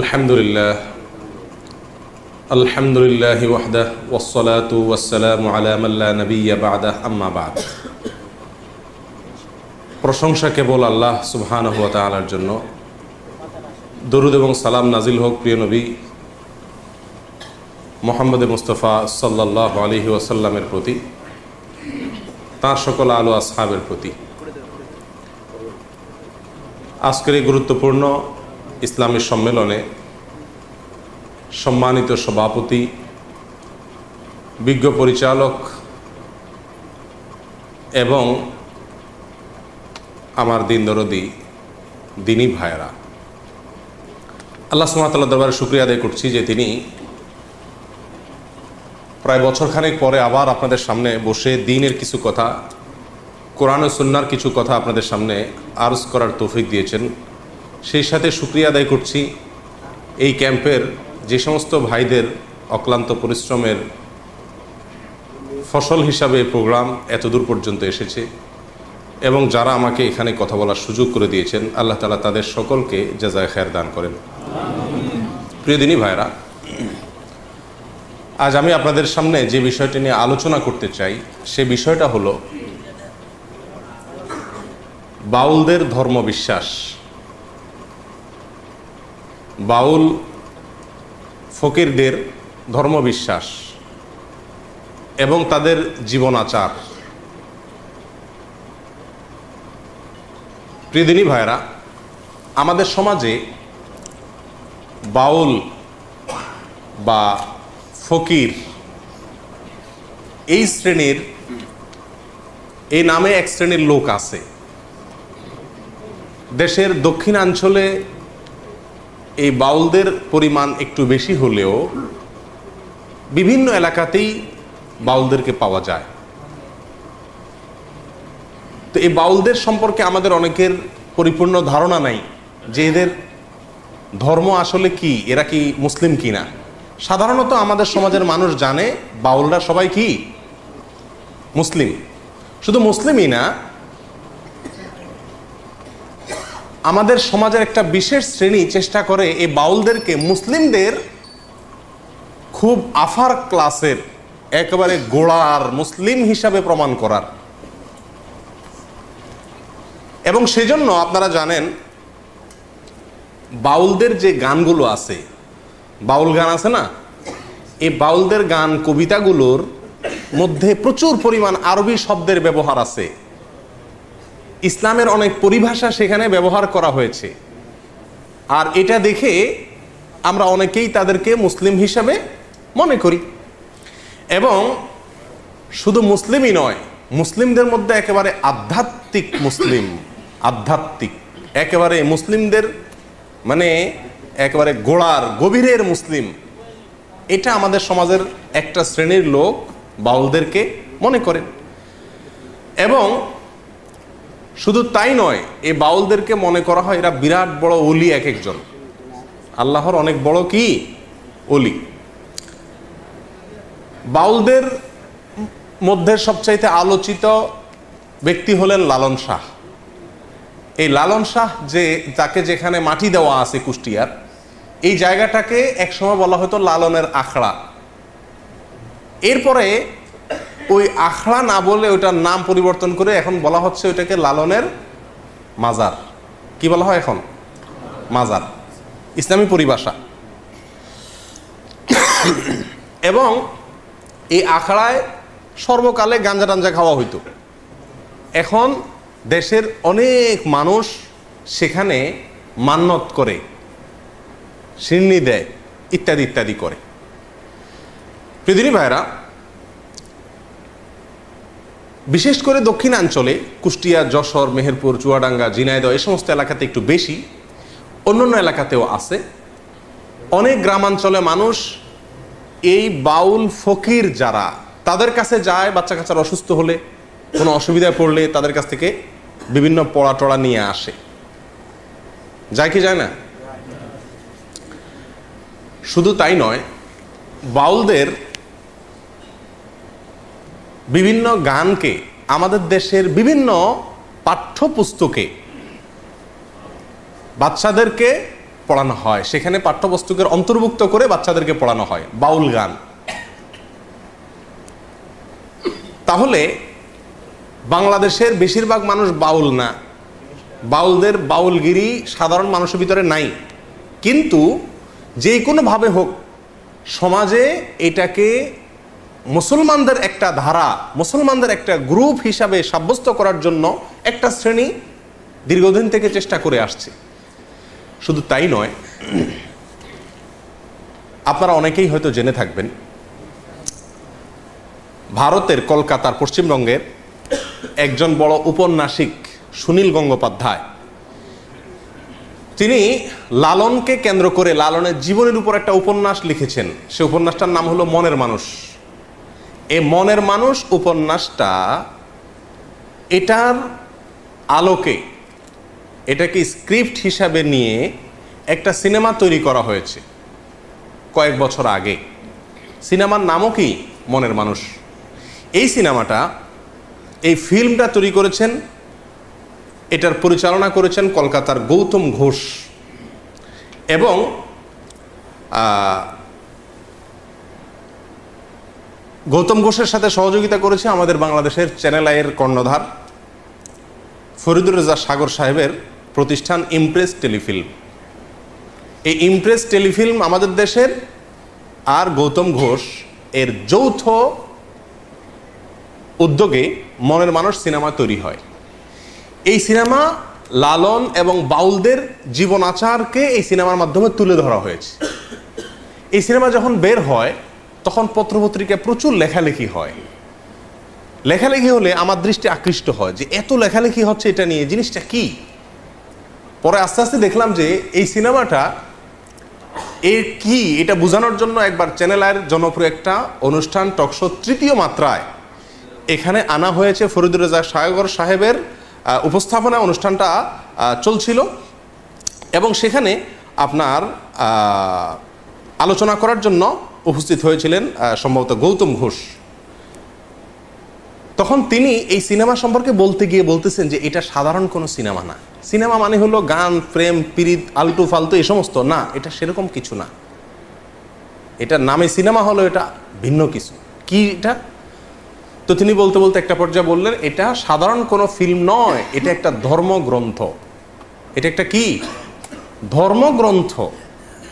আলহামদুলিল্লাহ আলহামদুলিল্লাহি ওয়াহদাহ ওয়াসসালাতু ওয়াসসালামু আলা মান লা নাবিয়্যা বা'দাহ আম্মা বা'দ। প্রশংসা কেবল আল্লাহ সুবহানাহু ওয়া তাআলার জন্য। দরুদ এবং সালাম নাজিল হোক প্রিয় নবী মুহাম্মদ মুস্তাফা সাল্লাল্লাহু আলাইহি ওয়াসাল্লামের প্রতি, তাঁর সকল আলো আসহাবের প্রতি। আজকের এই গুরুত্বপূর্ণ ইসলামী সম্মেলনে সম্মানিত সভাপতি, বিজ্ঞ পরিচালক এবং আমার দিনদরদি দিনী ভাইয়েরা, আল্লাহ সুবহানাহু ওয়া তাআলার দরবারে শুকরিয়া আদায় করছি যে তিনি প্রায় বছরখানেক পরে আবার আপনাদের সামনে বসে দ্বীনের কিছু কথা, কোরআন ও সুন্নাহর কিছু কথা আপনাদের সামনে আরজ করার তৌফিক দিয়েছেন। সেই সাথে শুকরিয়া আদায় করছি এই ক্যাম্পের যে সমস্ত ভাইদের অক্লান্ত পরিশ্রমের ফসল হিসাবে প্রোগ্রাম এতদূর পর্যন্ত এসেছে এবং যারা আমাকে এখানে কথা বলার সুযোগ করে দিয়েছেন, আল্লাহ তাআলা তাদের সকলকে জাযায়ে খায়ের দান করেন। প্রিয় দিনী ভাইরা, আজ আমি আপনাদের সামনে যে বিষয়টি নিয়ে আলোচনা করতে চাই সে বিষয়টা হলো বাউলদের ধর্মবিশ্বাস, বাউল ফকিরদের ধর্মবিশ্বাস এবং তাদের জীবন আচার। প্রিয় দিনী ভাইরা, আমাদের সমাজে বাউল বা ফকির এই শ্রেণীর, এই নামে এক শ্রেণীর লোক আছে। দেশের দক্ষিণাঞ্চলে এই বাউলদের পরিমাণ একটু বেশি হলেও বিভিন্ন এলাকাতেই বাউলদেরকে পাওয়া যায়। তো এই বাউলদের সম্পর্কে আমাদের অনেকের পরিপূর্ণ ধারণা নাই যে এদের ধর্ম আসলে কি, এরা কি মুসলিম কি না। সাধারণত আমাদের সমাজের মানুষ জানে বাউলরা সবাই কি মুসলিম। শুধু মুসলিমই না, আমাদের সমাজের একটা বিশেষ শ্রেণী চেষ্টা করে এই বাউলদেরকে মুসলিমদের খুব আফার ক্লাসের, একেবারে গোড়ার মুসলিম হিসাবে প্রমাণ করার। এবং সেজন্য আপনারা জানেন বাউলদের যে গানগুলো আছে, বাউল গান আছে না, এই বাউলদের গান কবিতাগুলোর মধ্যে প্রচুর পরিমাণ আরবি শব্দের ব্যবহার আছে। ইসলামের অনেক পরিভাষা সেখানে ব্যবহার করা হয়েছে। আর এটা দেখে আমরা অনেকেই তাদেরকে মুসলিম হিসাবে মনে করি। এবং শুধু মুসলিমই নয়, মুসলিমদের মধ্যে একেবারে আধ্যাত্মিক মুসলিম, আধ্যাত্মিক একেবারে মুসলিমদের মানে একেবারে গোড়ার গভীরের মুসলিম, এটা আমাদের সমাজের একটা শ্রেণীর লোক বাউলদেরকে মনে করেন। এবং শুধু তাই নয়, এই বাউলদেরকে মনে করা হয় এরা বিরাট বড় ওলি, এক একজন আল্লাহর অনেক বড় কি ওলি। বাউলদের মধ্যে সবচাইতে আলোচিত ব্যক্তি হলেন লালন শাহ। এই লালন শাহ যে তাকে যেখানে মাটি দেওয়া আছে কুষ্টিয়ার, এই জায়গাটাকে একসময় বলা হতো লালনের আখড়া। এরপরে ওই আখড়া না বলে ওইটার নাম পরিবর্তন করে এখন বলা হচ্ছে ওইটাকে লালনের মাজার। কি বলা হয় এখন? মাজার, ইসলামী পরিভাষা। এবং এই আখড়ায় সর্বকালে গাঞ্জা টাঞ্জা খাওয়া হইতো। এখন দেশের অনেক মানুষ সেখানে মান্নত করে, সিন্নি দেয়, ইত্যাদি ইত্যাদি করে। প্রিয় ভাইরা, বিশেষ করে দক্ষিণাঞ্চলে কুষ্টিয়া, যশোর, মেহেরপুর, চুয়াডাঙ্গা, ঝিনাইদহ এই সমস্ত এলাকাতে একটু বেশি, অন্যান্য এলাকাতেও আছে। অনেক গ্রামাঞ্চলে মানুষ এই বাউল ফকির যারা, তাদের কাছে যায়, বাচ্চা কাচ্চার অসুস্থ হলে, কোনো অসুবিধায় পড়লে তাদের কাছ থেকে বিভিন্ন পড়া টড়া নিয়ে আসে। যায় কি যায় না? শুধু তাই নয়, বাউলদের বিভিন্ন গানকে আমাদের দেশের বিভিন্ন পাঠ্যপুস্তকে বাচ্চাদেরকে পড়ানো হয়, সেখানে পাঠ্যপুস্তকের অন্তর্ভুক্ত করে বাচ্চাদেরকে পড়ানো হয় বাউল গান। তাহলে বাংলাদেশের বেশিরভাগ মানুষ বাউল না, বাউলদের বাউলগিরি সাধারণ মানুষের ভিতরে নাই, কিন্তু যে কোনোভাবে হোক সমাজে এটাকে মুসলমানদের একটা ধারা, মুসলমানদের একটা গ্রুপ হিসাবে সাব্যস্ত করার জন্য একটা শ্রেণী দীর্ঘদিন থেকে চেষ্টা করে আসছে। শুধু তাই নয়, আপনারা অনেকেই হয়তো জেনে থাকবেন, ভারতের কলকাতার পশ্চিমবঙ্গের একজন বড় উপন্যাসিক সুনীল গঙ্গোপাধ্যায়, তিনি লালনকে কেন্দ্র করে লালনের জীবনের উপর একটা উপন্যাস লিখেছেন। সে উপন্যাসটার নাম হলো মনের মানুষ। এই মনের মানুষ উপন্যাসটা, এটার আলোকে এটাকে স্ক্রিপ্ট হিসাবে নিয়ে একটা সিনেমা তৈরি করা হয়েছে কয়েক বছর আগে। সিনেমার নামও কি? মনের মানুষ। এই সিনেমাটা, এই ফিল্মটা তৈরি করেছেন, এটার পরিচালনা করেছেন কলকাতার গৌতম ঘোষ, এবং গৌতম ঘোষের সাথে সহযোগিতা করেছে আমাদের বাংলাদেশের চ্যানেল আইয়ের কর্ণধার ফরিদুর রেজা সাগর সাহেবের প্রতিষ্ঠান ইমপ্রেস টেলিফিল্ম। এই ইমপ্রেস টেলিফিল্ম আমাদের দেশের আর গৌতম ঘোষ এর যৌথ উদ্যোগে মনের মানুষ সিনেমা তৈরি হয়। এই সিনেমা লালন এবং বাউলদের জীবন আচারকে এই সিনেমার মাধ্যমে তুলে ধরা হয়েছে। এই সিনেমা যখন বের হয় তখন পত্রপত্রিকায় প্রচুর লেখালেখি হয়। লেখালেখি হলে আমার দৃষ্টি আকৃষ্ট হয় যে এত লেখালেখি হচ্ছে এটা নিয়ে, জিনিসটা কি। পরে আস্তে আস্তে দেখলাম যে এই সিনেমাটা এর কি, এটা বোঝানোর জন্য একবার চ্যানেল আইয়ের জনপ্রিয় একটা অনুষ্ঠান টকশো তৃতীয় মাত্রায় এখানে আনা হয়েছে। ফরিদুর রেজা সাগর সাহেবের উপস্থাপনা অনুষ্ঠানটা চলছিল, এবং সেখানে আপনার আলোচনা করার জন্য উপস্থিত হয়েছিলেন সম্ভবত গৌতম ঘোষ। তখন তিনি এই সিনেমা সম্পর্কে বলতে গিয়ে বলতেছেন যে এটা সাধারণ কোনো সিনেমা না। সিনেমা মানে হলো গান, প্রেম, পিরিত, আলটু ফালতু এই সমস্ত না, এটা সেরকম কিছু না। এটার নামে সিনেমা হলো, এটা ভিন্ন কিছু। কি এটা? তো তিনি বলতে বলতে একটা পর্যায়ে বললেন, এটা সাধারণ কোনো ফিল্ম নয়, এটা একটা ধর্মগ্রন্থ। এটা একটা কি? ধর্মগ্রন্থ।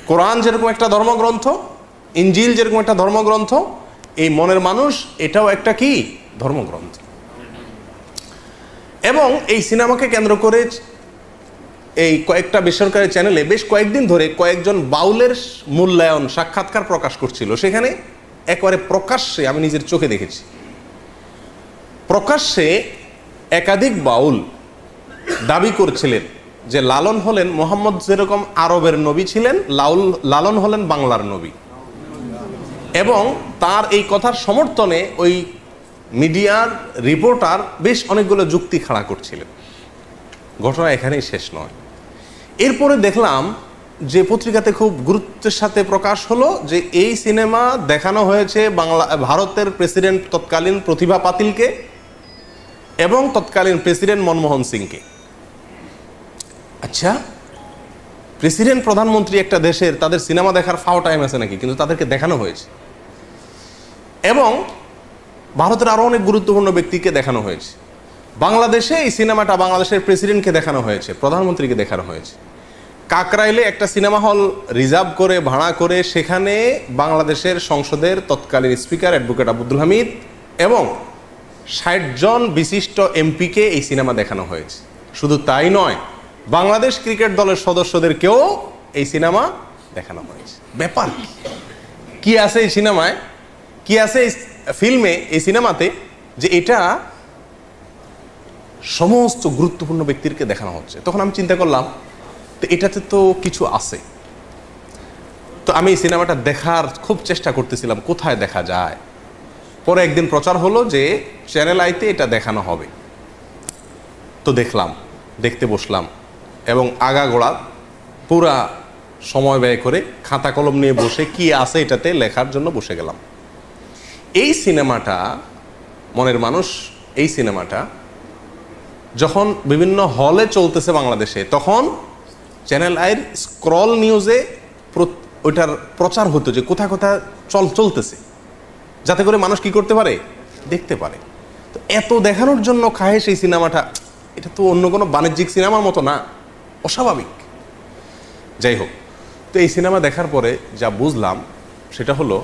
কোরআন যেরকম একটা ধর্মগ্রন্থ, ইনজিল যেরকম একটা ধর্মগ্রন্থ, এই মনের মানুষ এটাও একটা কি? ধর্মগ্রন্থ। এবং এই সিনেমাকে কেন্দ্র করে এই কয়েকটা বেসরকারি চ্যানেলে বেশ কয়েকদিন ধরে কয়েকজন বাউলের মূল্যায়ন সাক্ষাৎকার প্রকাশ করছিল। সেখানে একেবারে প্রকাশ্যে, আমি নিজের চোখে দেখেছি, প্রকাশ্যে একাধিক বাউল দাবি করছিলেন যে লালন হলেন মোহাম্মদ যেরকম আরবের নবী ছিলেন, লালন হলেন বাংলার নবী। এবং তার এই কথার সমর্থনে ওই মিডিয়ার রিপোর্টার বেশ অনেকগুলো যুক্তি খাড়া করছিলেন। ঘটনা এখানেই শেষ নয়। এরপরে দেখলাম যে পত্রিকাতে খুব গুরুত্বের সাথে প্রকাশ হলো যে এই সিনেমা দেখানো হয়েছে ভারতের প্রেসিডেন্ট তৎকালীন প্রতিভা পাতিলকে এবং তৎকালীন প্রেসিডেন্ট মনমোহন সিংকে। আচ্ছা, প্রেসিডেন্ট প্রধানমন্ত্রী একটা দেশের, তাদের সিনেমা দেখার ফাও টাইম আছে নাকি? কিন্তু তাদেরকে দেখানো হয়েছে। এবং ভারতের আরো অনেক গুরুত্বপূর্ণ ব্যক্তিকে দেখানো হয়েছে। বাংলাদেশে এই সিনেমাটা বাংলাদেশের প্রেসিডেন্টকে দেখানো হয়েছে, প্রধানমন্ত্রীকে দেখানো হয়েছে। কাকরাইলে একটা সিনেমা হল রিজার্ভ করে, ভাড়া করে, সেখানে বাংলাদেশের সংসদের তৎকালীন স্পিকার অ্যাডভোকেট আব্দুল হামিদ এবং ৬০ জন বিশিষ্ট এমপিকে এই সিনেমা দেখানো হয়েছে। শুধু তাই নয়, বাংলাদেশ ক্রিকেট দলের সদস্যদেরকেও এই সিনেমা দেখানো হয়েছে। ব্যাপার কি আছে এই সিনেমায়, কি আছে এই ফিল্মে, এই সিনেমাতে, যে এটা সমস্ত গুরুত্বপূর্ণ ব্যক্তিকে দেখানো হচ্ছে। তখন আমি চিন্তা করলাম, তো এটাতে তো কিছু আছে। তো আমি এই সিনেমাটা দেখার খুব চেষ্টা করতেছিলাম, কোথায় দেখা যায়। পরে একদিন প্রচার হলো যে চ্যানেল আইতে এটা দেখানো হবে। তো দেখলাম, দেখতে বসলাম, এবং আগাগোড়া পুরা সময় ব্যয় করে খাতা কলম নিয়ে বসে কি আছে এটাতে লেখার জন্য বসে গেলাম। এই সিনেমাটা, মনের মানুষ, এই সিনেমাটা যখন বিভিন্ন হলে চলতেছে বাংলাদেশে, তখন চ্যানেল আইয়ের স্ক্রল নিউজে ওইটার প্রচার হতো যে কোথায় কোথায় চলতেছে, যাতে করে মানুষ কি করতে পারে, দেখতে পারে। তো এত দেখানোর জন্য খায় সেই সিনেমাটা, এটা তো অন্য কোনো বাণিজ্যিক সিনেমার মতো না, অস্বাভাবিক। যাই হোক, তো এই সিনেমা দেখার পরে যা বুঝলাম সেটা হলো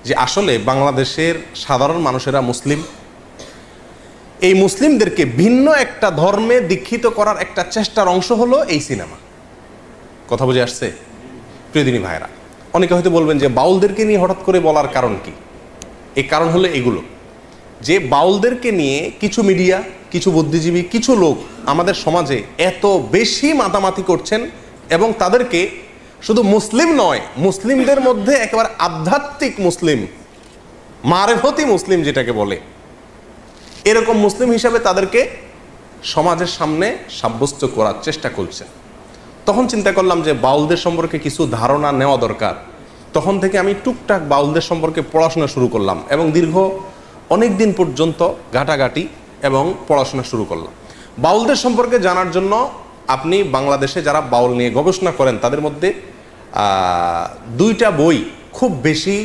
যে আসলে বাংলাদেশের সাধারণ মানুষেরা মুসলিম, এই মুসলিমদেরকে ভিন্ন একটা ধর্মে দীক্ষিত করার একটা চেষ্টার অংশ হলো এই সিনেমা। কথা বুঝে আসছে প্রিয়দিনী ভাইরা? অনেকে হয়তো বলবেন যে বাউলদেরকে নিয়ে হঠাৎ করে বলার কারণ কি? এই কারণ হলো এগুলো, যে বাউলদেরকে নিয়ে কিছু মিডিয়া, কিছু বুদ্ধিজীবী, কিছু লোক আমাদের সমাজে এত বেশি মাতামাতি করছেন এবং তাদেরকে শুধু মুসলিম নয়, মুসলিমদের মধ্যে একেবারে আধ্যাত্মিক মুসলিম, মারেফতি মুসলিম যেটাকে বলে, এরকম মুসলিম হিসাবে তাদেরকে সমাজের সামনে সাব্যস্ত করার চেষ্টা করছে। তখন চিন্তা করলাম যে বাউলদের সম্পর্কে কিছু ধারণা নেওয়া দরকার। তখন থেকে আমি টুকটাক বাউলদের সম্পর্কে পড়াশোনা শুরু করলাম এবং দীর্ঘ অনেক দিন পর্যন্ত ঘাটাঘাটি এবং পড়াশোনা শুরু করলাম। বাউলদের সম্পর্কে জানার জন্য আপনি বাংলাদেশে যারা বাউল নিয়ে গবেষণা করেন তাদের মধ্যে দুইটা বই খুব বেশি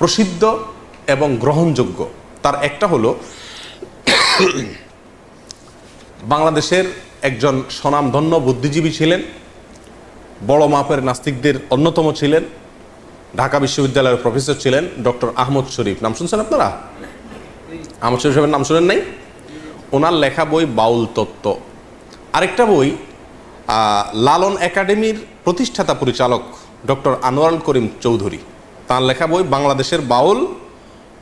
প্রসিদ্ধ এবং গ্রহণযোগ্য। তার একটা হলো বাংলাদেশের একজন স্বনামধন্য বুদ্ধিজীবী ছিলেন, বড় মাপের নাস্তিকদের অন্যতম ছিলেন, ঢাকা বিশ্ববিদ্যালয়ের প্রফেসর ছিলেন ডক্টর আহমদ শরীফ। নাম শুনছেন আপনারা? আহমদ শরীফ সাহেবের নাম শুনেন নাই? ওনার লেখা বই বাউল তত্ত্ব। আরেকটা বই লালন একাডেমির প্রতিষ্ঠাতা পরিচালক ডক্টর আনোয়ারুল করিম চৌধুরী, তার লেখা বই বাংলাদেশের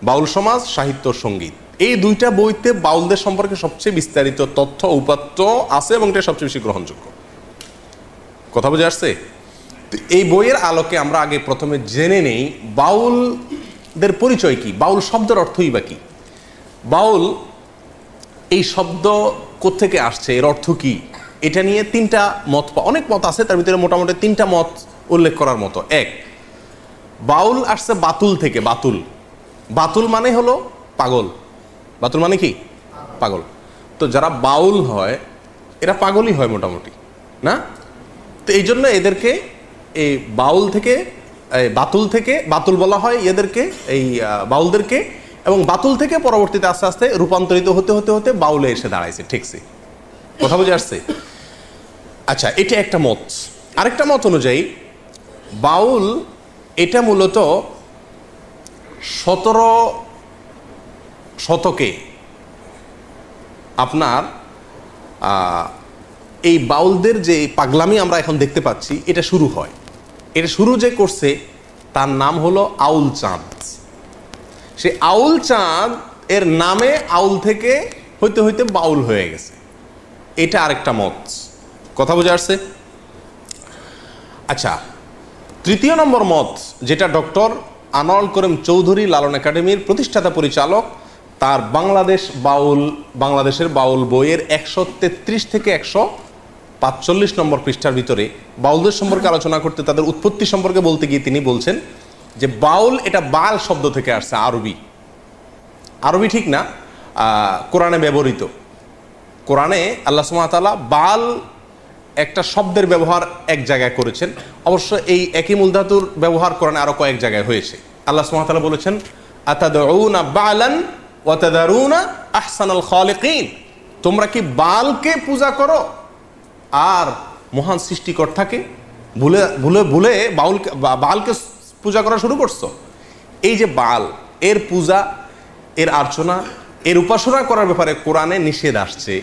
বাউল সমাজ, সাহিত্য, সঙ্গীত। এই দুইটা বইতে বাউলদের সম্পর্কে সবচেয়ে বিস্তারিত তথ্য উপাত্ত আছে এবং এটা সবচেয়ে বেশি গ্রহণযোগ্য। কথা বুঝে আসছে? এই বইয়ের আলোকে আমরা আগে প্রথমে জেনে নেই বাউলদের পরিচয় কি, বাউল শব্দের অর্থই বা কি, বাউল এই শব্দ কোত্থেকে আসছে, এর অর্থ কি, এটা নিয়ে তিনটা মত, অনেক মত আছে, তার ভিতরে মোটামুটি তিনটা মত উল্লেখ করার মতো। এক, বাউল আসছে বাতুল থেকে। বাতুল মানে হলো পাগল। বাতুল মানে কি? পাগল। তো যারা বাউল হয় এরা পাগলই হয় মোটামুটি, না? তো এই জন্য এদেরকে এই বাতুল বলা হয় এদেরকে, এই বাউলদেরকে। এবং বাতুল থেকে পরবর্তীতে আস্তে আস্তে রূপান্তরিত হতে হতে হতে বাউলে এসে দাঁড়াইছে। ঠিকছে? কথা বুঝে আসছে? আচ্ছা, এটা একটা মত। আরেকটা মত অনুযায়ী বাউল এটা মূলত 17 শতকে আপনার এই বাউলদের যে পাগলামি আমরা এখন দেখতে পাচ্ছি এটা শুরু হয়। এটা শুরু যে করছে তার নাম হলো আউল চাঁদ। সে আউল চাঁদ এর নামে আউল থেকে হইতে হইতে বাউল হয়ে গেছে। এটা আরেকটা মত। কথা বুঝে আসছে? আচ্ছা, তৃতীয় নম্বর মত, যেটা ডক্টর আনোয়ারুল করিম চৌধুরী লালন একাডেমির প্রতিষ্ঠাতা পরিচালক, তার বাংলাদেশের বাউল বইয়ের 133 থেকে 145 নম্বর পৃষ্ঠার ভিতরে বাউলদের সম্পর্কে আলোচনা করতে, তাদের উৎপত্তি সম্পর্কে বলতে গিয়ে তিনি বলছেন যে বাউল এটা বাল শব্দ থেকে আসছে। আরবি ঠিক না, কোরআনে ব্যবহৃত। কোরআনে আল্লাহ সুবহানাহু ওয়া তাআলা বাল একটা শব্দের ব্যবহার এক জায়গায় করেছেন। অবশ্য এই একই মূল ধাতুর ব্যবহার কোরআনে আরো কয়েক জায়গায় হয়েছে। আল্লাহ সুবহানাহু ওয়া তাআলা বলেছেন, আতাদউনা বালান ওয়া তাদারুনা আহসানাল খালিকিন, তোমরা কি বালকে পূজা করো আর মহান সৃষ্টিকর্তাকে ভুলে বালকে পূজা করা শুরু করছো? এই যে বাল, এর পূজা, এর আর্চনা, এর উপাসনা করার ব্যাপারে কোরআনে নিষেধ আসছে,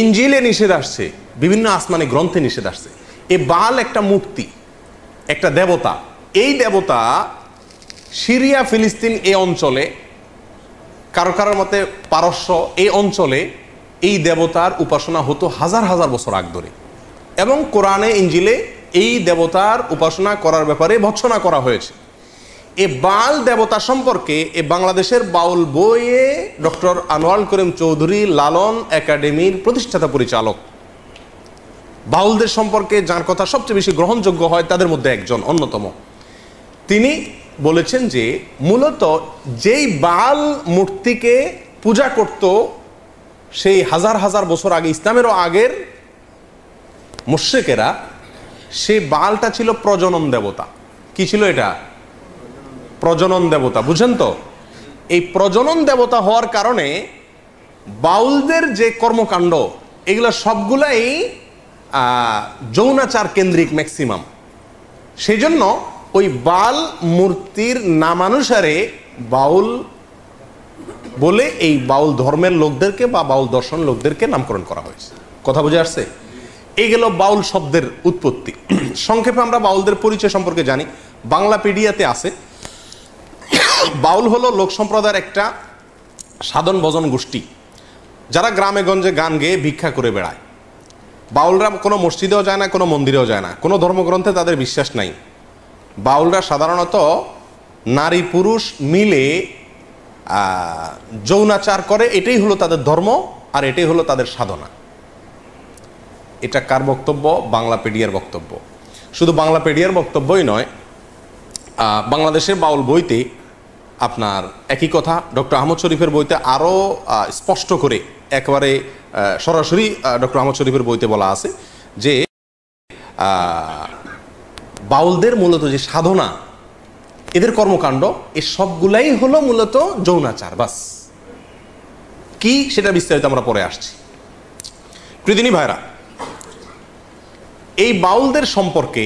ইনজিলে নিষেধ আসছে, বিভিন্ন আসমানি গ্রন্থে নিষেধ আসছে। এই বাল একটা মূর্তি, একটা দেবতা। এই দেবতা সিরিয়া, ফিলিস্তিন এই অঞ্চলে, কারো মতে পারস্য এই অঞ্চলে এই দেবতার উপাসনা হতো হাজার হাজার বছর আগ ধরে। এবং কোরআনে ইনজিলে এই দেবতার উপাসনা করার ব্যাপারে ভৎসনা করা হয়েছে। এই বাল দেবতা সম্পর্কে এই বাংলাদেশের বাউল বইয়ে ডক্টর আনোয়ারুল করিম চৌধুরী লালন একাডেমির প্রতিষ্ঠাতা পরিচালক, বাউলদের সম্পর্কে যার কথা সবচেয়ে বেশি গ্রহণযোগ্য হয় তাদের মধ্যে একজন অন্যতম, তিনি বলেছেন যে মূলত যেই বাল মূর্তিকে পূজা করত সেই হাজার হাজার বছর আগে, ইসলামেরও আগের মুশরিকেরা সেই বালটা ছিল প্রজনন দেবতা। কি ছিল এটা? প্রজনন দেবতা। বুঝেন তো? এই প্রজনন দেবতা হওয়ার কারণে বাউলদের যে কর্মকাণ্ড এগুলো সবগুলাই যৌনাচার কেন্দ্রিক ম্যাক্সিমাম। সেই জন্য ওই বাল মূর্তির নামানুসারে বাউল বলে এই বাউল ধর্মের লোকদেরকে বা বাউল দর্শন লোকদেরকে নামকরণ করা হয়েছে। কথা বুঝে আসছে? এই গেল বাউল শব্দের উৎপত্তি। সংক্ষেপে আমরা বাউলদের পরিচয় সম্পর্কে জানি। বাংলাপিডিয়াতে আছে, বাউল হলো লোক সম্প্রদায়ের একটা সাধন ভজন গোষ্ঠী যারা গ্রামে গঞ্জে গান গেয়ে ভিক্ষা করে বেড়ায়। বাউলরা কোনো মসজিদেও যায় না, কোনো মন্দিরেও যায় না, কোনো ধর্মগ্রন্থে তাদের বিশ্বাস নাই। বাউলরা সাধারণত নারী পুরুষ মিলে যৌনাচার করে, এটাই হলো তাদের ধর্ম আর এটাই হলো তাদের সাধনা। এটা কার বক্তব্য? বাংলাপিডিয়ার বক্তব্য। শুধু বাংলাপিডিয়ার বক্তব্যই নয়, বাংলাদেশের বাউল বইতে আপনার একই কথা ডক্টর আহমদ শরীফের বইতে আরও স্পষ্ট করে একেবারে সরাসরি ডক্টর আহমদ শরীফের বইতে বলা আছে যে বাউলদের মূলত যে সাধনা, এদের কর্মকাণ্ড এ সবগুলাই হলো মূলত যৌনাচার। বাস কি সেটা বিস্তারিত আমরা পরে আসছি। প্রিয়দিনী ভাইরা, এই বাউলদের সম্পর্কে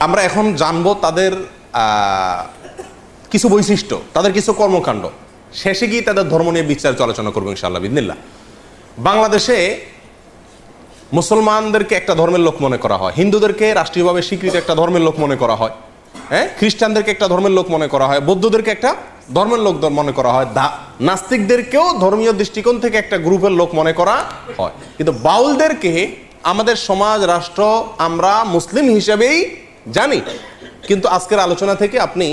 আমরা এখন জানবো তাদের কিছু বৈশিষ্ট্য, তাদের কিছু কর্মকাণ্ড। শেষে গিয়ে তাদের ধর্ম নিয়ে বিস্তারিত আলোচনা করবো ইনশাআল্লাহ বিদিনিল্লাহ। বাংলাদেশে মুসলমানদেরকে একটা ধর্মের লোক মনে করা হয়, হিন্দুদেরকে রাষ্ট্রীয়ভাবে স্বীকৃত একটা ধর্মের লোক মনে করা হয়, হ্যাঁ, খ্রিস্টানদেরকে একটা ধর্মের লোক মনে করা হয়, বৌদ্ধদেরকে একটা ধর্মের লোক মনে করা হয়, নাস্তিকদেরকেও ধর্মীয় দৃষ্টিকোণ থেকে একটা গ্রুপের লোক মনে করা হয়। কিন্তু বাউলদেরকে আমাদের সমাজ রাষ্ট্র আমরা মুসলিম হিসেবেই জানি। কিন্তু আজকের আলোচনা থেকে আপনি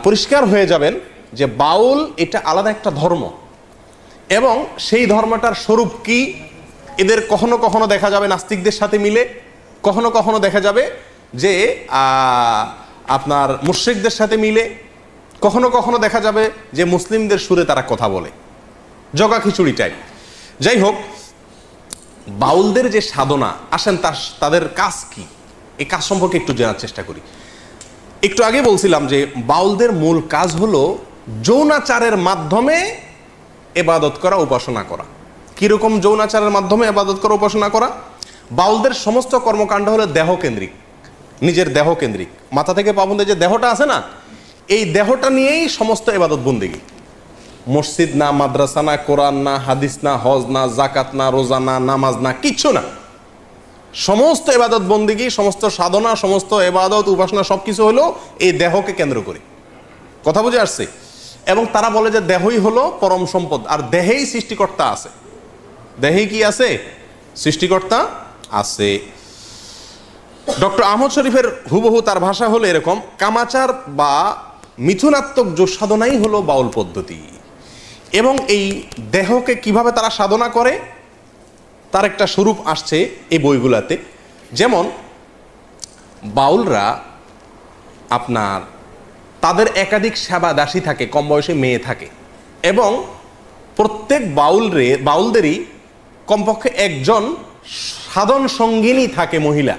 পরিষ্কার হয়ে যাবেন যে বাউল এটা আলাদা একটা ধর্ম এবং সেই ধর্মটার স্বরূপ কি। এদের কখনো কখনো দেখা যাবে নাস্তিকদের সাথে মিলে, কখনো কখনো দেখা যাবে যে আপনার মুশরিকদের সাথে মিলে, কখনো কখনো দেখা যাবে যে মুসলিমদের সুরে তারা কথা বলে, জগা খিচুড়ি টাইপ। যাই হোক, বাউলদের যে সাধনা, আসেন তাদের কাজ কি এই কাজ সম্পর্কে একটু জানার চেষ্টা করি। একটু আগে বলছিলাম যে বাউলদের মূল কাজ হলো যৌনাচারের মাধ্যমে ইবাদত করা, উপাসনা করা। কিরকম যৌনাচারের মাধ্যমে ইবাদত করা, উপাসনা করা? বাউলদের সমস্ত কর্মকাণ্ড হলো দেহকেন্দ্রিক, নিজের দেহকেন্দ্রিক। মাথা থেকে পা পর্যন্ত যে দেহটা আছে না, এই দেহটা নিয়েই সমস্ত ইবাদত বন্দেগী। মসজিদ না, মাদ্রাসা না, কোরআন না, হাদিস না, হজ না, জাকাত না, রোজা না, নামাজ না, কিচ্ছু না। সমস্ত ইবাদত বন্দেগী, সমস্ত সাধনা, সমস্ত ইবাদত উপাসনা সবকিছু হলো এই দেহকে কেন্দ্র করে। কথা বুঝে আসছে? এবং তারা বলে যে দেহই হলো পরম সম্পদ, আর দেহেই সৃষ্টিকর্তা আছে। দেহেই কি আছে? সৃষ্টিকর্তা আছে। ডক্টর আহমদ শরীফের হুবহু তার ভাষা হলো এরকম, কামাচার বা মিথুনাত্মক যোগ সাধনাই হলো বাউল পদ্ধতি। এবং এই দেহকে কিভাবে তারা সাধনা করে তার একটা স্বরূপ আসছে এই বইগুলাতে। যেমন বাউলরা আপনার তাদের একাধিক সেবা দাসী থাকে, কম বয়সে মেয়ে থাকে, এবং প্রত্যেক বাউলদেরই কমপক্ষে একজন সাধন সঙ্গিনী থাকে, মহিলা,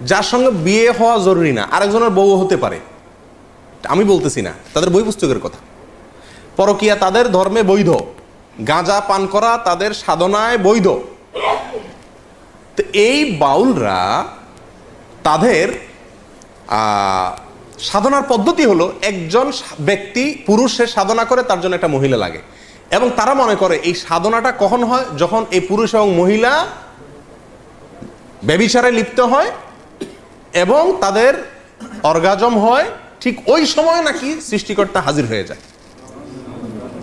যার সঙ্গে বিয়ে হওয়া জরুরি না, আরেকজনের বউ হতে পারে। আমি বলতেছি না, তাদের বই পুস্তকের কথা। পরকীয়া তাদের ধর্মে বৈধ, গাঁজা পান করা তাদের সাধনায় বৈধ। তো এই বাউলরা তাদের সাধনার পদ্ধতি হলো একজন ব্যক্তি পুরুষের সাধনা করে, তার জন্য একটা মহিলা লাগে। এবং তারা মনে করে এই সাধনাটা কখন হয়? যখন এই পুরুষ এবং মহিলা ব্যভিচারে লিপ্ত হয় এবং তাদের অর্গাজম হয়, ঠিক ওই সময় নাকি সৃষ্টিকর্তা হাজির হয়ে যায়।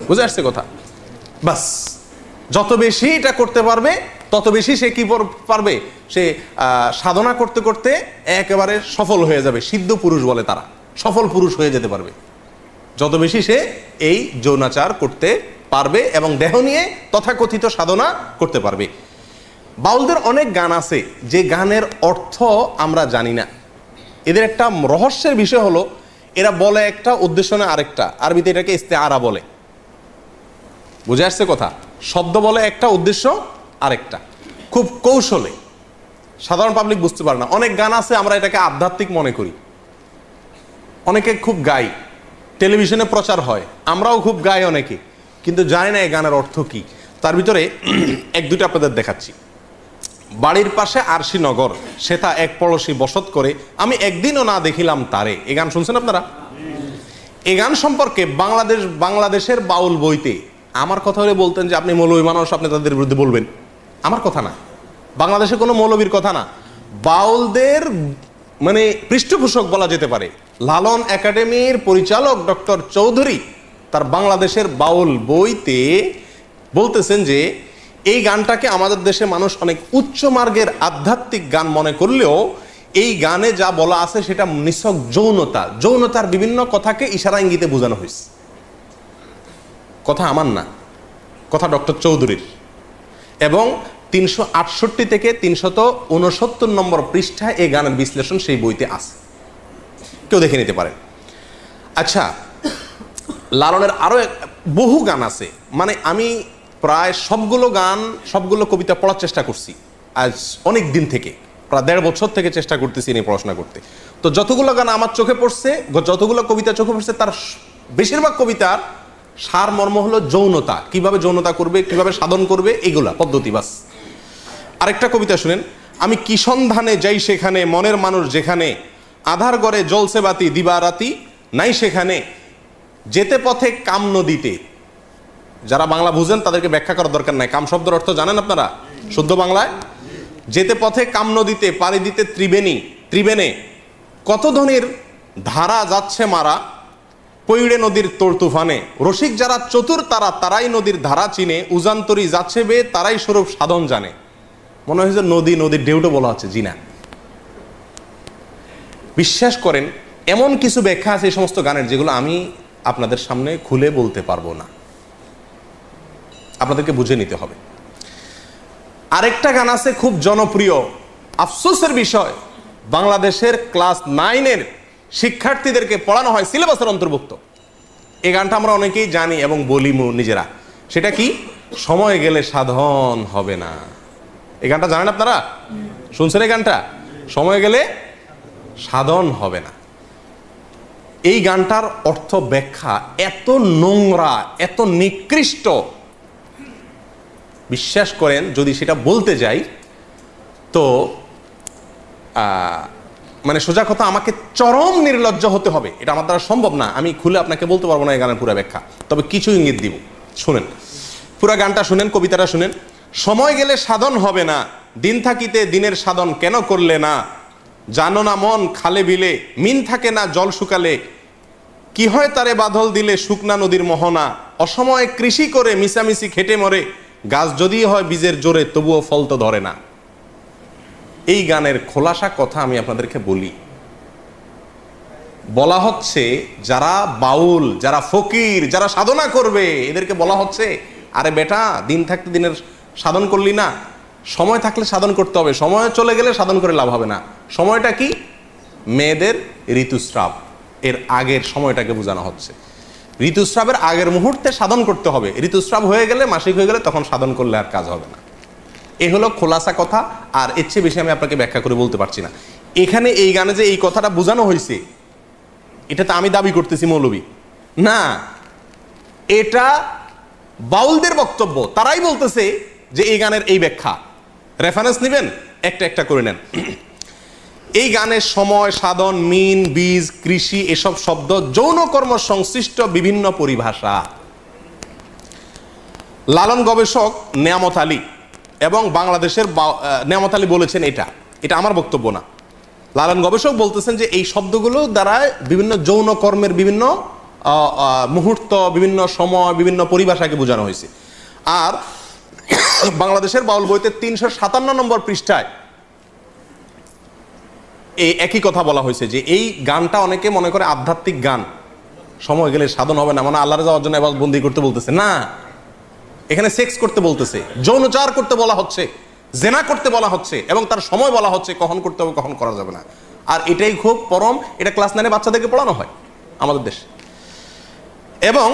বুঝে আসছে কথা? বাস, যত বেশি এটা করতে পারবে তত বেশি সে কি পারবে, সে সাধনা করতে করতে একেবারে সফল হয়ে যাবে। সিদ্ধ পুরুষ বলে তারা, সফল পুরুষ হয়ে যেতে পারবে যত বেশি সে এই যৌনাচার করতে পারবে এবং দেহ নিয়ে তথাকথিত সাধনা করতে পারবে। বাউলদের অনেক গান আছে যে গানের অর্থ আমরা জানি না। এদের একটা রহস্যের বিষয় হলো এরা বলে একটা, উদ্দেশ্য না আরেকটা। আরবিতে এটাকে ইস্তেআরা বলে। বুঝে আসছে কথা? শব্দ বলে একটা, উদ্দেশ্য আরেকটা। খুব কৌশলে, সাধারণ পাবলিক বুঝতে পারে না। অনেক গান আছে আমরা এটাকে আধ্যাত্মিক মনে করি, অনেকে খুব গাই, টেলিভিশনে প্রচার হয়, আমরাও খুব গাই অনেকে, কিন্তু জানি না এই গানের অর্থ কি। তার ভিতরে এক দুটো আপনাদের দেখাচ্ছি। বাড়ির পাশে আরশিনগর, সেটা এক পড়শি বসত করে, আমি একদিনও না দেখিলাম তারে। এই গান শুনছেন আপনারা? এই গান সম্পর্কে বাংলাদেশের বাউল বইতে আমার কথা হলে বলতেন যে আপনি মৌলবী মানুষ, আপনি তাদের বিরুদ্ধে বলবেন। আমার কথা না, বাংলাদেশে কোনো মৌলবীর কথা না, বাউলদের মানে পৃষ্ঠপোষক বলা যেতে পারে লালন একাডেমির পরিচালক ডক্টর চৌধুরী তার বাংলাদেশের বাউল বইতে বলতেছেন যে এই গানটাকে আমাদের দেশে মানুষ অনেক উচ্চ মার্গের আধ্যাত্মিক গান মনে করলেও এই গানে যা বলা আছে সেটা নিছক যৌনতা, যৌনতার বিভিন্ন কথাকে ইশারা ইঙ্গিতে বোঝানো হয়েছে। কথা আমার না, কথা ডক্টর চৌধুরীর। এবং 368 থেকে 369 নম্বর পৃষ্ঠায় এই গানের বিশ্লেষণ সেই বইতে আছে, কেউ দেখে নিতে পারেন। আচ্ছা, লালনের আরো বহু গান আছে, মানে আমি প্রায় সবগুলো কবিতা পড়ার চেষ্টা করছি আজ অনেক দিন থেকে, প্রায় 1.5 বছর থেকে চেষ্টা করতেছি নিয়ে পড়াশোনা করতে। তো যতগুলো গান আমার চোখে পড়ছে, যতগুলো কবিতা চোখে পড়ছে, তার বেশিরভাগ কবিতার সারমর্ম হলো যৌনতা, কিভাবে যৌনতা করবে, কিভাবে সাধন করবে, এগুলা পদ্ধতি বাস। আরেকটা কবিতা শুনেন, আমি কি সন্ধানে যাই সেখানে, মনের মানুষ যেখানে, আধার গড়ে জ্বলছে বাতি দিবারাতি নাই সেখানে, যেতে পথে কাম নদীতে। যারা বাংলা বুঝেন তাদেরকে ব্যাখ্যা করার দরকার নাই, কাম শব্দের অর্থ জানেন আপনারা শুদ্ধ বাংলায়? যেতে পথে কাম নদীতে, পাড়ি দিতে ত্রিবেণে, কত ধনির ধারা যাচ্ছে মারা, পৈড়ে নদীর তোর তুফানে, রসিক যারা চতুর তারাই নদীর ধারা চিনে, উজান্তরি যাচ্ছে বে তারাই স্বরূপ সাধন জানে। মনে হয় যে নদীর ঢেউটো বলা হচ্ছে, জি না। বিশ্বাস করেন এমন কিছু ব্যাখ্যা আছে এই সমস্ত গানের যেগুলো আমি আপনাদের সামনে খুলে বলতে পারবো না, আপনাদেরকে বুঝে নিতে হবে। আরেকটা গান আছে খুব জনপ্রিয়, আফসোসের বিষয়, বাংলাদেশের ক্লাস 9-এর শিক্ষার্থীদেরকে পড়ানো হয়, সিলেবাসের অন্তর্ভুক্ত। এই গানটা আমরা অনেকেই জানি এবং বলি নিজেরা। সেটা কি? সময় গেলে সাধন হবে না। এই গানটা জানেন আপনারা? শুনছেন এই গানটা? সময় গেলে সাধন হবে না। এই গানটার অর্থ ব্যাখ্যা এত নোংরা, এত নিকৃষ্ট, বিশ্বাস করেন যদি সেটা বলতে যাই তো মানে সোজা কথা আমাকে চরম নির্লজ্জ হতে হবে, এটা আমার দ্বারা সম্ভব না, আমি খুলে আপনাকে বলতে পারবো না এই গানের পুরো ব্যাখ্যা, তবে কিছু ইঙ্গিত দিব। শুনেন পুরা গানটা, শুনেন কবিতাটা শুনেন। সময় গেলে সাধন হবে না, দিন থাকিতে দিনের সাধন কেন করলে না, জানো না মন খালে বিলে, মিন থাকে না জল শুকালে, কি হয় তারে বাদল দিলে শুকনা নদীর মোহনা, অসময়ে কৃষি করে মিশামিশি খেটে মরে, গাছ যদি হয় বীজের জোরে তবুও ফল তো ধরে না। এই গানের খোলাসা কথা আমি আপনাদেরকে বলি, বলা হচ্ছে যারা বাউল, যারা ফকির, যারা সাধনা করবে এদেরকে বলা হচ্ছে আরে বেটা, দিন থাকতে দিনের সাধন করলি না, সময় থাকলে সাধন করতে হবে, সময় চলে গেলে সাধন করে লাভ হবে না। সময়টা কি? মেয়েদের ঋতুস্রাব, এর আগের সময়টাকে বোঝানো হচ্ছে। ঋতুস্রাবের আগের মুহূর্তে সাধন করতে হবে, ঋতুস্রাব হয়ে গেলে, মাসিক হয়ে গেলে তখন সাধন করলে আর কাজ হবে না। এ হলো খোলাসা কথা, আর এর চেয়ে বেশি আমি আপনাকে ব্যাখ্যা করে বলতে পারছি না। এখানে এই গানে যে এই কথাটা বোঝানো হয়েছে, এটা তো আমি দাবি করতেছি মৌলবী না, এটা বাউলদের বক্তব্য, তারাই বলতেছে যে এই গানের এই ব্যাখ্যা। রেফারেন্স নেবেন, একটা একটা করে নেন। এই গানের সময়, সাধন, মিন, বীজ, কৃষি এসব শব্দ যৌনকর্ম সংশ্লিষ্ট বিভিন্ন পরিভাষা। লালন গবেষক নেয়ামত আলী এবং বাংলাদেশের নেয়ামত আলী বলেছেন, এটা আমার বক্তব্য না, লালন গবেষক বলতেছেন যে এই শব্দগুলো দ্বারা বিভিন্ন যৌনকর্মের বিভিন্ন মুহূর্ত, বিভিন্ন সময়, বিভিন্ন পরিভাষাকে বোঝানো হয়েছে। আর বাংলাদেশের বাউল বইতে 357 নম্বর পৃষ্ঠায় এই একই কথা বলা হয়েছে যে এই গানটা অনেকে মনে করে আধ্যাত্মিক গান, সময় গেলে সাধন হবে না, মানে আল্লাহর যাওয়ার জন্য এবার বন্দি করতে বলতেছে না, এখানে সেক্স করতে বলতেছে, যৌনচার করতে বলা হচ্ছে, জেনা করতে বলা হচ্ছে, এবং তার সময় বলা হচ্ছে কখন করতে হবে কখন করা যাবে না। আর এটাই খুব পরম, এটা ক্লাস 9-এ বাচ্চাদেরকে পড়ানো হয় আমাদের দেশে। এবং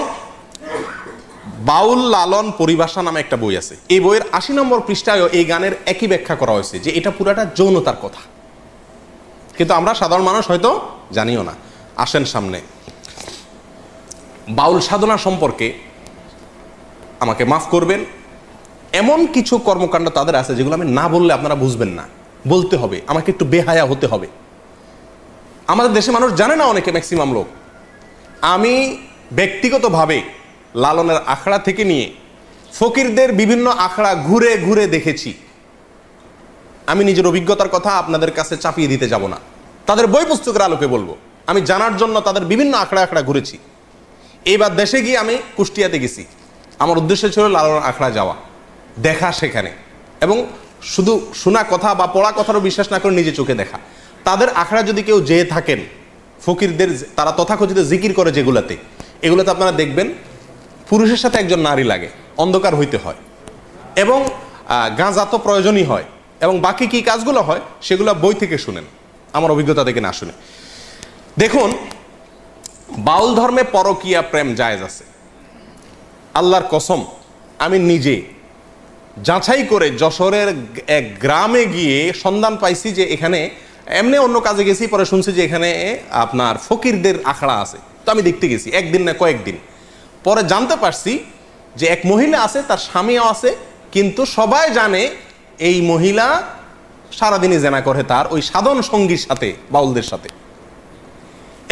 বাউল লালন পরিভাষা নামে একটা বই আছে। এই বইয়ের 80 নম্বর পৃষ্ঠায়ও এই গানের একই ব্যাখ্যা করা হয়েছে যে এটা পুরাটা যৌনতার কথা, কিন্তু আমরা সাধারণ মানুষ হয়তো জানিও না। আসেন সামনে। বাউল সাধনা সম্পর্কে আমাকে মাফ করবেন, এমন কিছু কর্মকাণ্ড তাদের আছে যেগুলো আমি না বললে আপনারা বুঝবেন না, বলতে হবে, আমাকে একটু বেহায়া হতে হবে। আমাদের দেশে মানুষ জানে না, অনেকে, ম্যাক্সিমাম লোক। আমি ব্যক্তিগতভাবে লালনের আখড়া থেকে নিয়ে ফকিরদের বিভিন্ন আখড়া ঘুরে ঘুরে দেখেছি। আমি নিজের অভিজ্ঞতার কথা আপনাদের কাছে চাপিয়ে দিতে যাব না, তাদের বই পুস্তকের আলোকে বলবো। আমি জানার জন্য তাদের বিভিন্ন আখড়া আখড়া ঘুরেছি। এইবার দেশে গিয়ে আমি কুষ্টিয়াতে গেছি। আমার উদ্দেশ্য ছিল লালনের আখড়া যাওয়া, দেখা সেখানে, এবং শুধু শোনা কথা বা পড়া কথারও বিশ্বাস না করে নিজে চোখে দেখা। তাদের আখড়া যদি কেউ যেয়ে থাকেন, ফকিরদের তারা তথাকথিত জিকির করে যেগুলাতে, এগুলোতে আপনারা দেখবেন পুরুষের সাথে একজন নারী লাগে, অন্ধকার হইতে হয়, এবং গাঁজা তো প্রয়োজনই হয়, এবং বাকি কি কাজগুলো হয় সেগুলো বই থেকে শুনেন, আমার অভিজ্ঞতা থেকে না শুনে। দেখুন, বাউল ধর্মে পরকীয়া প্রেম জায়েজ আছে। আল্লাহর কসম, আমি নিজে যাচাই করে যশোরের এক গ্রামে গিয়ে সন্ধান পাইছি যে এখানে, এমনি অন্য কাজে গেছি, পরে শুনছি যে এখানে আপনার ফকিরদের আখড়া আছে। তো আমি দেখতে গেছি, একদিন না কয়েকদিন পরে জানতে পারছি যে এক মহিলা আছে, তার স্বামীও আছে, কিন্তু সবাই জানে এই মহিলা সারাদিনই জেনা করে তার ওই সাধন সঙ্গীর সাথে, বাউলদের সাথে।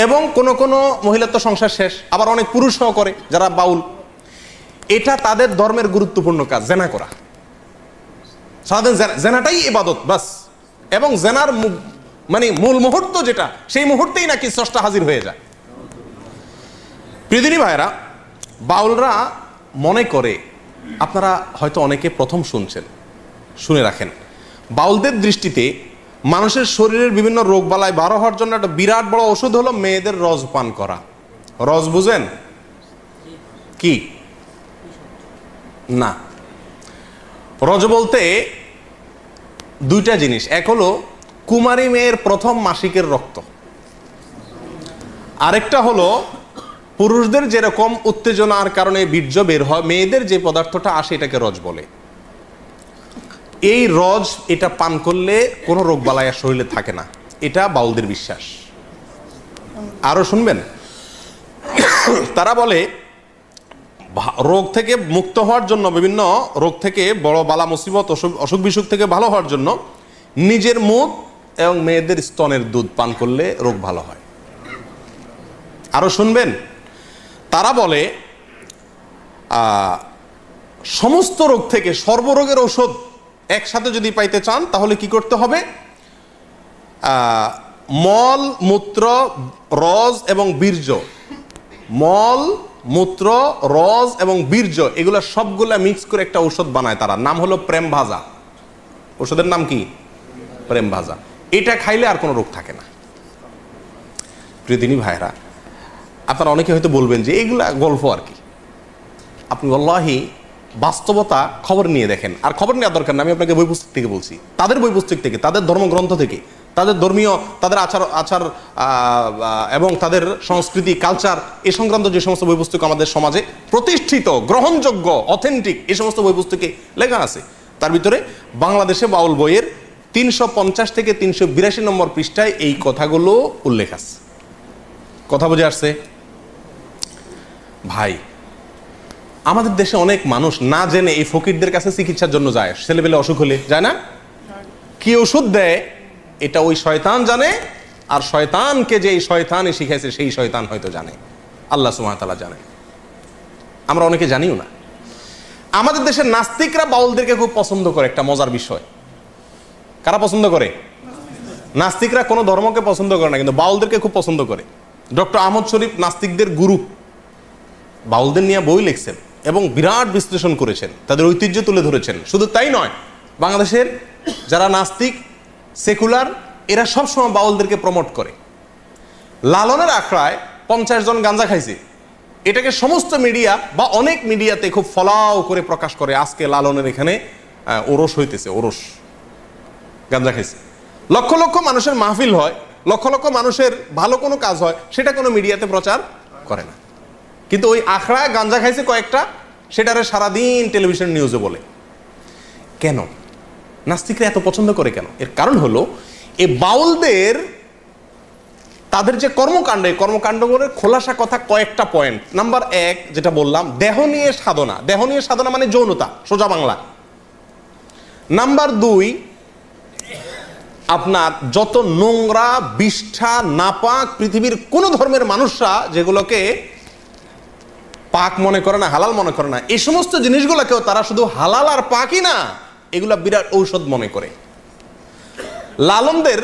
এবং কোন কোন মহিলার তো সংসার শেষ, আবার অনেক পুরুষও করে যারা বাউল। এটা তাদের ধর্মের গুরুত্বপূর্ণ কাজ, জেনা করা। সারাদিন জেনাটাই ইবাদত বাস। এবং জেনার মানে মূল মুহূর্ত যেটা, সেই মুহূর্তেই নাকি স্রষ্টা হাজির হয়ে যায়। প্রিয়দিনী ভাইরা, বাউলরা মনে করে, আপনারা হয়তো অনেকে প্রথম শুনছেন, শুনে রাখেন, বাউলদের দৃষ্টিতে মানুষের শরীরের বিভিন্ন রোগ বালায় বারো হওয়ার জন্য একটা বিরাট বড় ওষুধ হলো মেয়েদের রজ পান করা। রজ বুঝেন কি? না, রজ বলতে দুইটা জিনিস। এক হলো কুমারী মেয়ের প্রথম মাসিকের রক্ত, আরেকটা হলো পুরুষদের যেরকম উত্তেজনার কারণে বীর্য বের হয়, মেয়েদের যে পদার্থটা আসে এটাকে রজ বলে। এই রজ, এটা পান করলে কোনো রোগ বালাই আর শরীরে থাকে না, এটা বাউলদের বিশ্বাস। আরো শুনবেন, তারা বলে রোগ থেকে মুক্ত হওয়ার জন্য, বিভিন্ন রোগ থেকে, বড় বালা মুসিবত, অসুখ বিসুখ থেকে ভালো হওয়ার জন্য নিজের মুখ এবং মেয়েদের স্তনের দুধ পান করলে রোগ ভালো হয়। আরো শুনবেন, তারা বলে সমস্ত রোগ থেকে সর্বরোগের ঔষধ একসাথে যদি পাইতে চান তাহলে কি করতে হবে? মল, মূত্র, রজ এবং বীর্য, মল, মূত্র, রজ এবং বীর্য, এগুলা সবগুলা মিক্স করে একটা ঔষধ বানায় তারা, নাম হলো প্রেম ভাজা। ওষুধের নাম কি? প্রেম ভাজা। এটা খাইলে আর কোনো রোগ থাকে না। প্রিয়দিনী ভাইরা, আপনারা অনেকে হয়তো বলবেন যে এগুলা গল্প আর কি। আপনি আল্লাহি বাস্তবতা খবর নিয়ে দেখেন, আর খবর নেওয়ার দরকার না, আমি আপনাকে বই পুস্তক থেকে বলছি, তাদের বই পুস্তক থেকে, তাদের ধর্মগ্রন্থ থেকে, তাদের ধর্মীয়, তাদের আচার এবং তাদের সংস্কৃতি, কালচার, এ সংক্রান্ত যে সমস্ত বই পুস্তক আমাদের সমাজে প্রতিষ্ঠিত, গ্রহণযোগ্য, অথেন্টিক, এই সমস্ত বই পুস্তকে লেখা আছে। তার ভিতরে বাংলাদেশে বাউল বইয়ের 350 থেকে 382 নম্বর পৃষ্ঠায় এই কথাগুলো উল্লেখ আছে। কথা বুঝে আসছে ভাই? আমাদের দেশে অনেক মানুষ না জেনে এই ফকিরদের কাছে চিকিৎসার জন্য যায়, ছেলেবেলে অসুখ হলে যায় না, কি ওষুধ দেয় এটা ওই শয়তান জানে, আর শয়তানকে যে এই শয়তানই শিখাইছে সেই শয়তান হয়তো জানে, আল্লাহ সুবহানাহু ওয়া তাআলা জানে, আমরা অনেকে জানিও না। আমাদের দেশের নাস্তিকরা বাউলদেরকে খুব পছন্দ করে, একটা মজার বিষয়। কারা পছন্দ করে? নাস্তিকরা কোনো ধর্মকে পছন্দ করে না, কিন্তু বাউলদেরকে খুব পছন্দ করে। ডক্টর আহমদ শরীফ নাস্তিকদের গুরু, বাউলদের নিয়ে বই লিখছেন এবং বিরাট বিশ্লেষণ করেছেন, তাদের ঐতিহ্য তুলে ধরেছেন। শুধু তাই নয়, বাংলাদেশের যারা নাস্তিক, সেকুলার, এরা সবসময় বাউলদেরকে প্রমোট করে। লালনের আখড়ায় 50 জন গাঁজা খাইছে, এটাকে সমস্ত মিডিয়া বা অনেক মিডিয়াতে খুব ফলাও করে প্রকাশ করে, আজকে লালনের এখানে ওরস হইতেছে, ওরস, গাঁজা খাইছে। লক্ষ লক্ষ মানুষের মাহফিল হয়, লক্ষ লক্ষ মানুষের ভালো কোনো কাজ হয়, সেটা কোনো মিডিয়াতে প্রচার করে না। কিন্তু ওই আখড়ায় গাঁজা খাইছে কয়েকটা, সেটারে সারাদিন টেলিভিশন নিউজে বলে। কেন নাস্তিকরা এত পছন্দ করে কেন? এর কারণ হলো এই বাউলদের তাদের যে কর্মকাণ্ড, এই কর্মকাণ্ডগুলোর খোলাসা কথা কয়েকটা পয়েন্ট। নাম্বার 1 যেটা বললাম, দেহ নিয়ে সাধনা। দেহ নিয়ে সাধনা মানে যৌনতা, সোজা বাংলা। নাম্বার 2, আপনার যত নোংরা, বিষ্ঠা, নাপাক পৃথিবীর কোন ধর্মের মানুষরা যেগুলোকে পাক মনে করে না, হালাল মনে করে না, এই সমস্ত জিনিসগুলোকেও তারা শুধু হালাল আর পাকই না, এগুলা বিরাট ঔষধ মনে করে। লালনদের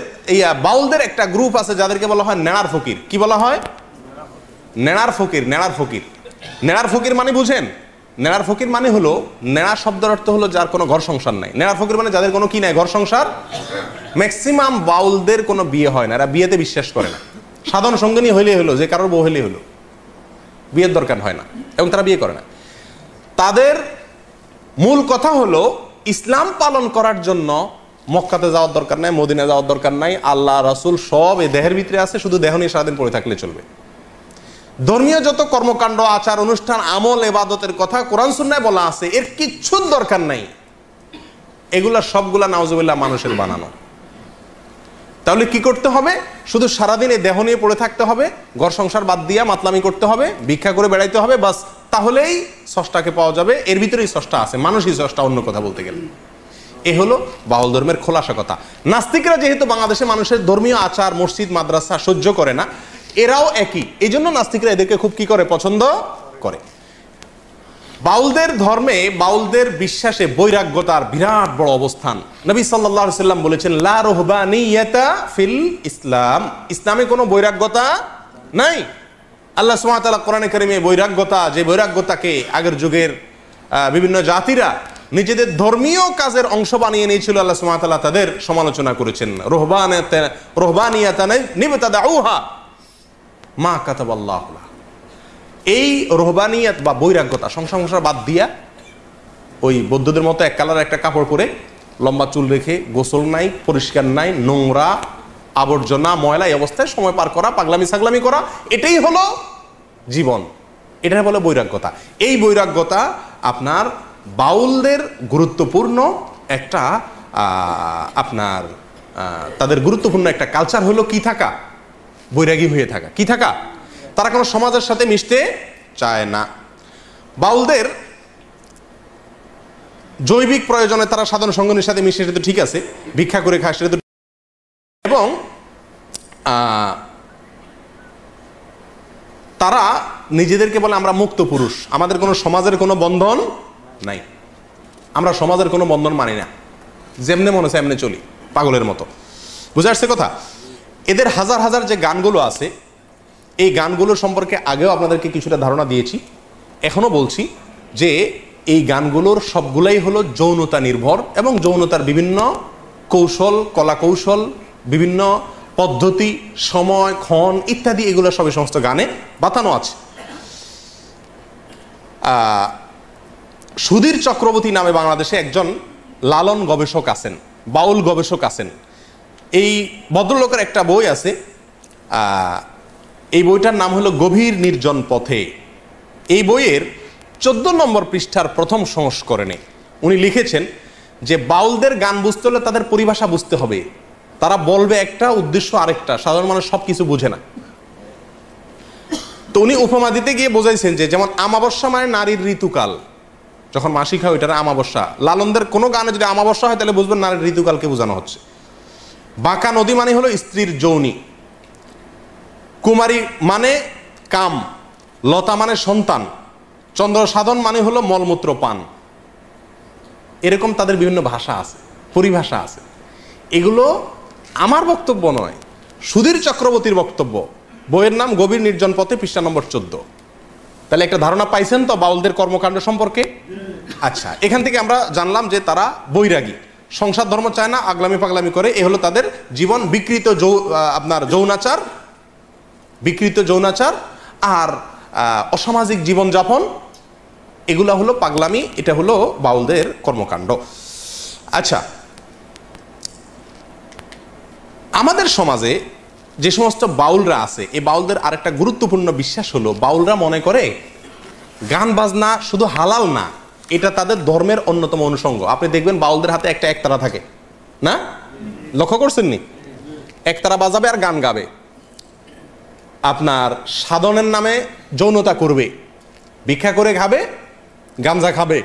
বাউলদের একটা গ্রুপ আছে যাদেরকে বলা হয় নেড়ার ফকির। কি বলা হয়? নেড়ার ফকির। নেড়ার ফকির, নেড়ার ফকির মানে বুঝেন? নেড়ার ফকির মানে হলো, নেড়া শব্দের অর্থ হলো যার কোনো ঘর সংসার নাই। নেড়ার ফকির মানে যাদের কোনো কি নাই, ঘর সংসার। ম্যাক্সিমাম বাউলদের কোনো বিয়ে হয় না, এরা বিয়েতে বিশ্বাস করে না। সাধারণ সঙ্গিনী হইলেই হলো, যে কারোর বউ হইলেই হলো, বিয়ের দরকার হয় না, এবং তারা বিয়ে করে না। তাদের মূল কথা হলো ইসলাম পালন করার জন্য মক্কাতে যাওয়ার দরকার নাই, মদিনা যাওয়ার দরকার নাই, আল্লাহ রাসূল সব এই দেহের ভিতরে আছে, শুধু দেহ নিয়ে সারাদিন পড়ে থাকলে চলবে। ধর্মীয় যত কর্মকাণ্ড, আচার অনুষ্ঠান, আমল, ইবাদতের কথা কোরআন সুন্নাহয় বলা আছে, এর কিচ্ছুর দরকার নাই। এগুলা সবগুলা নাউজুবিল্লাহ মানুষের বানানো। তাহলে কি করতে হবে? শুধু সারাদিন এই দেহ নিয়ে পড়ে থাকতে হবে, ঘর সংসার বাদ দিয়া মাতলামি করতে হবে, ভিক্ষা করে বেড়াইতে হবে, বাস। তাহলেই স্রষ্টাকে পাওয়া যাবে। এর ভিতরেই স্রষ্টা আছে, মানুষই স্রষ্টা, অন্য কথা বলতে গেলে। এ হলো বাউল ধর্মের খোলাসা কথা। নাস্তিকরা যেহেতু বাংলাদেশে মানুষের ধর্মীয় আচার, মসজিদ, মাদ্রাসা সহ্য করে না, এরাও একই। এই জন্য নাস্তিকরা এদেরকে খুব কি করে, পছন্দ করে। বাউলদের ধর্মে, বাউলদের বিশ্বাসে বৈরাগ্যতার বিরাট বড় অবস্থান। নবী সাল্লাল্লাহু আলাইহি সাল্লাম বলেছেন, লা রুহবানিয়াতা ফিল ইসলাম। ইসলামে কোনো বৈরাগ্যতা নাই। আল্লাহ সুবহানাহু ওয়া তাআলা কোরআনে কারিমে বৈরাগ্যতা, যে বৈরাগ্যতাকে আগের যুগের বিভিন্ন জাতিরা নিজেদের ধর্মীয় কাজের অংশ বানিয়ে নিয়েছিল, আল্লাহ সুবহানাহু ওয়া তাআলা তাদের সমালোচনা করেছেন। রুহবানিয়াতান নিবতাদাউহা মা কাতাবাল্লাহু লাহা। এই রুহবানিয়াত বা বৈরাগ্যতা, সংসার বাদ দিয়া ওই বৌদ্ধদের মতো এক কালার একটা কাপড় পরে, লম্বা চুল রেখে, গোসল নাই, পরিষ্কার নাই, নোংরা, আবর্জনা, ময়লা, এই অবস্থায় সময় পার করা, পাগলামি ছাগলামি করা, এটাই হলো জীবন। এটাই বলে বৈরাগ্যতা। এই বৈরাগ্যতা আপনার বাউলদের গুরুত্বপূর্ণ একটা আপনার তাদের গুরুত্বপূর্ণ একটা কালচার হলো কি থাকা, বৈরাগী হয়ে থাকা। কি থাকা? তারা কোনো সমাজের সাথে মিশতে চায় না। বাউলদের জৈবিক প্রয়োজনে তারা সাধারণ সঙ্গীর সাথে মিশে, সেটা তো ঠিক আছে, ভিক্ষা করে খায়, সেটা তো, এবং তারা নিজেদেরকে বলে আমরা মুক্ত পুরুষ, আমাদের কোনো সমাজের কোনো বন্ধন নাই, আমরা সমাজের কোনো বন্ধন মানি না, যেমনে মনে হচ্ছে এমনি চলি, পাগলের মতো। বুঝে আসছে কথা? এদের হাজার হাজার যে গানগুলো আছে, এই গানগুলোর সম্পর্কে আগেও আপনাদেরকে কিছুটা ধারণা দিয়েছি, এখনো বলছি যে এই গানগুলোর সবগুলাই হলো যৌনতা নির্ভর, এবং যৌনতার বিভিন্ন কৌশল, কলা কৌশল, বিভিন্ন পদ্ধতি, সময়, ক্ষণ ইত্যাদি, এগুলো সবই সমস্ত গানে বাতানো আছে। সুধীর চক্রবর্তী নামে বাংলাদেশে একজন লালন গবেষক আছেন, বাউল গবেষক আছেন। এই ভদ্রলোকের একটা বই আছে, এই বইটার নাম হলো গভীর নির্জন পথে। এই বইয়ের 14 নম্বর পৃষ্ঠার প্রথম সংস্করণে উনি লিখেছেন যে বাউলদের গান বুঝতে হলে তাদের পরিভাষা বুঝতে হবে। তারা বলবে একটা, উদ্দেশ্য আরেকটা, সাধারণ মানুষ সব কিছু বুঝে না। তো উনি উপমা দিতে গিয়ে বোঝাইছেন যে, যেমন আমাবস্যা মানে নারীর ঋতুকাল, যখন মাসিক হয় ওইটার আমাবস্যা। লালনদের কোনো গানে যদি আমাবস্যা হয় তাহলে বুঝবেন নারীর ঋতুকালকে বোঝানো হচ্ছে। বাঁকা নদী মানে হলো স্ত্রীর যৌনি, কুমারী মানে কাম, লতা মানে সন্তান, চন্দ্র সাধন মানে হলো মলমূত্র পান। এরকম তাদের বিভিন্ন ভাষা আছে, পরিভাষা আছে। এগুলো আমার বক্তব্য নয়, সুধীর চক্রবর্তীর বক্তব্য। বইয়ের নাম গভীর নির্জন পথে, পৃষ্ঠা নম্বর 14। তাহলে একটা ধারণা পাইছেন তো বাউলদের কর্মকাণ্ড সম্পর্কে? আচ্ছা, এখান থেকে আমরা জানলাম যে তারা বৈরাগী, সংসার ধর্ম চায় না, আগলামি পাগলামি করে। এ হলো তাদের জীবন। বিকৃত আপনার যৌনাচার, বিকৃত যৌনাচার আর অসামাজিক জীবনযাপন, এগুলা হলো পাগলামি। এটা হলো বাউলদের কর্মকাণ্ড। আচ্ছা, আমাদের সমাজে যে সমস্ত বাউলরা আছে, এই বাউলদের আরেকটা গুরুত্বপূর্ণ বিশ্বাস হলো, বাউলরা মনে করে গান বাজনা শুধু হালাল না, এটা তাদের ধর্মের অন্যতম অনুষঙ্গ। আপনি দেখবেন বাউলদের হাতে একটা একতারা থাকে না, লক্ষ্য করছেন নি? একতারা বাজাবে আর গান গাবে, আপনার সাধনের নামে যৌনতা করবে, ভিক্ষা করে খাবে, গাঞ্জা খাবে।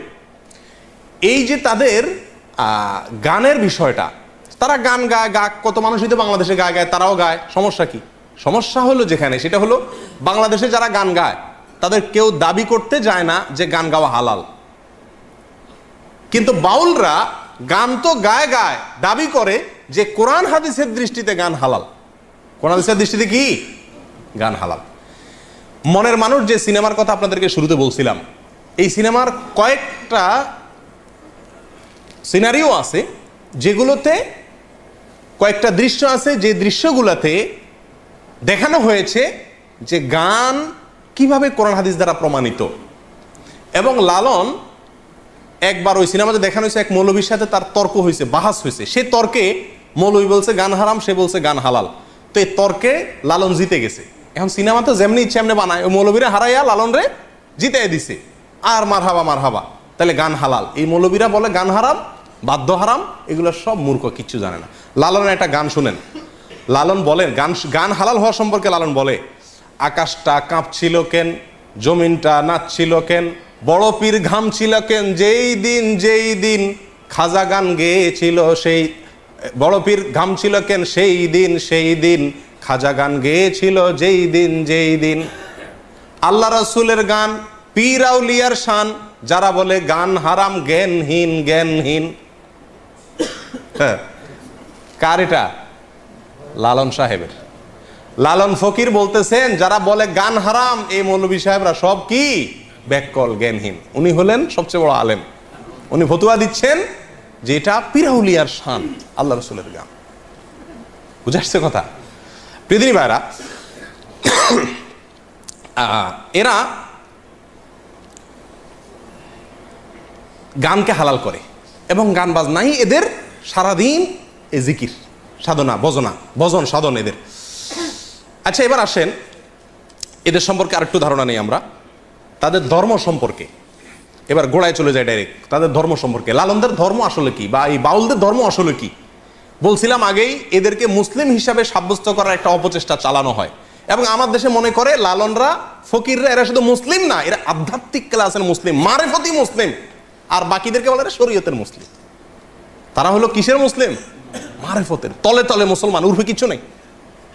এই যে তাদের গানের বিষয়টা, তারা গান গায়, কত মানুষই তো বাংলাদেশে গায়, তারাও গায়, সমস্যা কি? সমস্যা হলো যেখানে, সেটা হলো বাংলাদেশে যারা গান গায় তাদের কেউ দাবি করতে যায় না যে গান গাওয়া হালাল, কিন্তু বাউলরা গান তো গায় দাবি করে যে কোরআন হাদিসের দৃষ্টিতে গান হালাল। কোরআন হাদিসের দৃষ্টিতে কি গান হালাল? মনের মানুষ যে সিনেমার কথা আপনাদেরকে শুরুতে বলছিলাম, এই সিনেমার কয়েকটা সিনারিও আছে যেগুলোতে কয়েকটা দৃশ্য আছে, যে দৃশ্যগুলোতে দেখানো হয়েছে যে গান কিভাবে কোরআন হাদিস দ্বারা প্রমাণিত। এবং লালন একবার ওই সিনেমাতে দেখানো হয়েছে, এক মৌলবীর সাথে তার তর্ক হয়েছে, বাহাস হয়েছে। সে তর্কে মৌলবী বলছে গান হারাম, সে বলছে গান হালাল। তো এই তর্কে লালন জিতে গেছে। এখন সিনেমা তো যেমনি ইচ্ছে এমনি বানায়, ওই মৌলবীরা হারাইয়া লালন রে জিতাই দিছে, আর মার হাবা, তাহলে গান হালাল। এই মৌলবীরা বলে গান হারাম, বাদ্য হারাম, এগুলো সব মূর্খ, কিচ্ছু জানে না। লালনের একটা গান শুনেন, লালন বলেন গান হালাল হওয়া সম্পর্কে লালন বলে, আকাশটা কাঁপছিল কেন, জমিনটা নাচছিল কেন, বড় পীর ঘামছিল কেন, যেই দিন খাজা গান গেয়েছিল, সেই বড় পীর ঘামছিল কেন, সেই দিন খাজা গান গেয়েছিল, যেই দিন আল্লাহ রাসূলের গান, পীর আউলিয়ার শান, যারা বলে গান হারাম জ্ঞানহীন। কার এটা? লালন সাহেবের। লালন ফকির বলতেছেন যারা বলে গান হারাম, এই মৌলভী সাহেবরা সব কি ব্যাককল, জ্ঞানহীন। উনি হলেন সবচেয়ে বড় আলেম, উনি ফতুয়া দিচ্ছেন যে এটা পীর আউলিয়ার শান, আল্লাহ রাসূলের গান। বুঝে আসছে কথা? প্রিয়দিনী ভাইরা, এরা গানকে হালাল করে এবং গান বাজনাই এদের সারাদিন এ জিকির সাধনা, ভজন সাধন এদের। আচ্ছা, এবার আসেন এদের সম্পর্কে আরেকটু ধারণা নেই আমরা, তাদের ধর্ম সম্পর্কে। এবার গোড়ায় চলে যায় ডাইরেক্ট, তাদের ধর্ম সম্পর্কে। লালনদের ধর্ম আসলে কি, বা এই বাউলদের ধর্ম আসলে কি? বলছিলাম আগেই, এদেরকে মুসলিম হিসাবে সাব্যস্ত করার একটা অপচেষ্টা চালানো হয়। এবং আমার দেশে মনে করে লালনরা, ফকিররা, এরা শুধু মুসলিম না, এরা আধ্যাত্মিক ক্লাসের মুসলিম, মারেফতি মুসলিম। আর বাকিদেরকে বলে শরীয়তের মুসলিম। তারা হলো কিসের মুসলিম? মারেফতের। তলে তলে মুসলমান, উর্ফে কিছু নেই,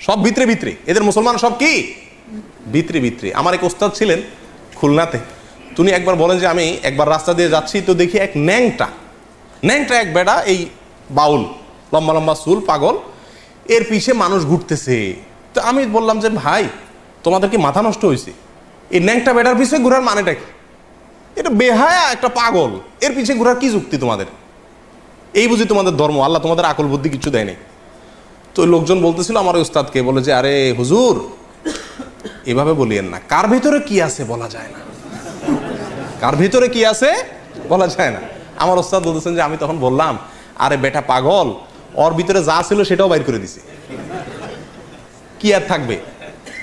সব ভিতরে। এদের মুসলমান সব কি ভিতরে। আমার এক ওস্তাদ ছিলেন খুলনাতে, তিনি একবার বলেন যে আমি একবার রাস্তা দিয়ে যাচ্ছি, তো দেখি এক ন্যাংটা এক বেটা, এই বাউল, লম্বা চুল, পাগল, এর পিছে মানুষ ঘুরতেছে। তো আমি বললাম যে ভাই, তোমাদের কি মাথা নষ্ট হয়েছে? এই ন্যাংটা বেটার পিছে ঘুরার মানেটা কি? এটা বেহায়া একটা পাগল, এর পিছে ঘুরার কি যুক্তি তোমাদের? এই বুঝি তোমাদের ধর্ম? আল্লাহ তোমাদের আকল বুদ্ধি কিছু দেয়নি। তো লোকজন বলতেছিল আমার উস্তাদকে, বলে যে আরে হুজুর, এভাবে বলিয়েন না, কার ভিতরে কি আছে বলা যায় না, কার ভিতরে কি আছে বলা যায় না। আমার উস্তাদ বলতেছেন যে আমি তখন বললাম, আরে বেটা পাগল, ওর ভিতরে যা ছিল সেটাও বাইর করে দিছে, কি আর থাকবে?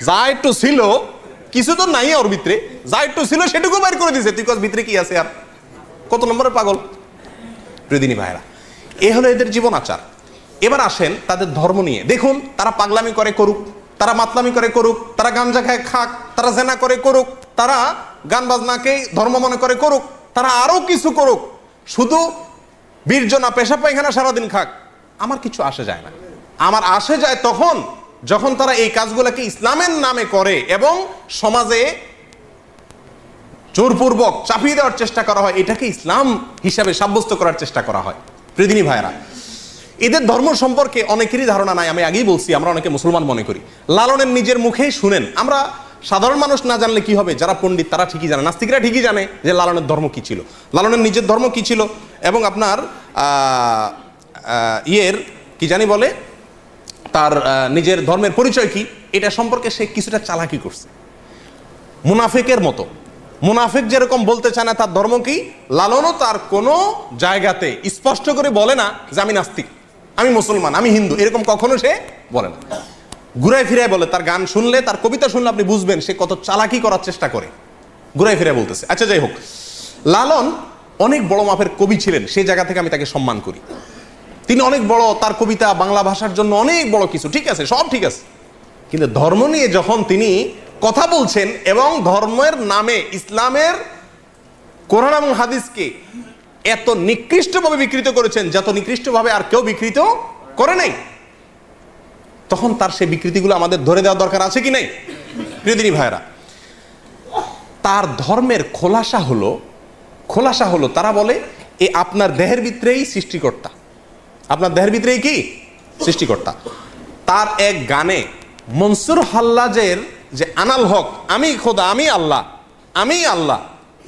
যা একটু ছিল, কিছু তো নাই ওর ভিতরে, যা একটু ছিল সেটুকু বাইর করে দিছে, তুই কস ভিতরে কি আছে? আর কত নম্বরের পাগল? প্রিয়দিনী ভাইরা, এ হলো এদের জীবন আচার। এবার আসেন তাদের ধর্ম নিয়ে। দেখুন, তারা পাগলামি করে করুক, তারা মাতলামি করে করুক, তারা গাঞ্জা খায় খাক, তারা জেনা করে করুক, তারা গান বাজনাকেই ধর্ম মনে করে করুক, তারা আরো কিছু করুক, শুধু বীর্জনা পেশাব পায়খানা সারাদিন খাক, আমার কিছু আসে যায় না। আমার আসে যায় তখন যখন তারা এই কাজগুলোকে ইসলামের নামে করে এবং সমাজে জোরপূর্বক চাপিয়ে দেওয়ার চেষ্টা করা হয়, এটাকে ইসলাম হিসাবে সাব্যস্ত করার চেষ্টা করা হয়। প্রিয়দিনী ভাইরা, এদের ধর্ম সম্পর্কে অনেকেরই ধারণা নাই। আমি আগেই বলছি, আমরা অনেকে মুসলমান মনে করি। লালনের নিজের মুখেই শুনেন, আমরা সাধারণ মানুষ না জানলে কি হবে, যারা পণ্ডিত তারা ঠিকই জানে, নাস্তিকরা ঠিকই জানে যে লালনের ধর্ম কি ছিল, লালনের নিজের ধর্ম কি ছিল, এবং আপনার কি জানি বলে, তার নিজের ধর্মের পরিচয় কি, এটা সম্পর্কে সে কিছুটা চালাকি করছে। মুনাফিকের মতো, মুনাফিক যেরকম বলতে চায় না তার ধর্ম কি, লালনও তার কোনো জায়গাতে স্পষ্ট করে বলে না যে আমি নাস্তিক, আমি মুসলমান, আমি হিন্দু, এরকম কখনো সে বলে না। ঘুরায় ফিরায় বলে। তার গান শুনলে, তার কবিতা শুনলে আপনি বুঝবেন সে কত চালাকি করার চেষ্টা করে। ঘুরাই ফিরে বলতেছে। আচ্ছা যাই হোক, লালন অনেক বড় মাপের কবি ছিলেন, সেই জায়গা থেকে আমি তাকে সম্মান করি। তিনি অনেক বড়, তার কবিতা বাংলা ভাষার জন্য অনেক বড় কিছু, ঠিক আছে, সব ঠিক আছে। কিন্তু ধর্ম নিয়ে যখন তিনি কথা বলছেন এবং ধর্মের নামে ইসলামের কোরআন এবং হাদিসকে এত নিকৃষ্টভাবে বিকৃত করেছেন, যত নিকৃষ্টভাবে আর কেউ বিকৃত করে নাই, তখন তার সেই বিকৃতিগুলো আমাদের ধরে দেওয়া দরকার আছে কি নাই? প্রিয়দিনী ভাইরা, তার ধর্মের খোলাসা হলো তারা বলে এ আপনার দেহের ভিতরেই সৃষ্টিকর্তা, আপনার দেহের ভিতরেই কি সৃষ্টিকর্তা। তার এক গানে মনসুর হাল্লাজের যে আনাল হক, আমি খোদা, আমি আল্লাহ, আমি আল্লাহ,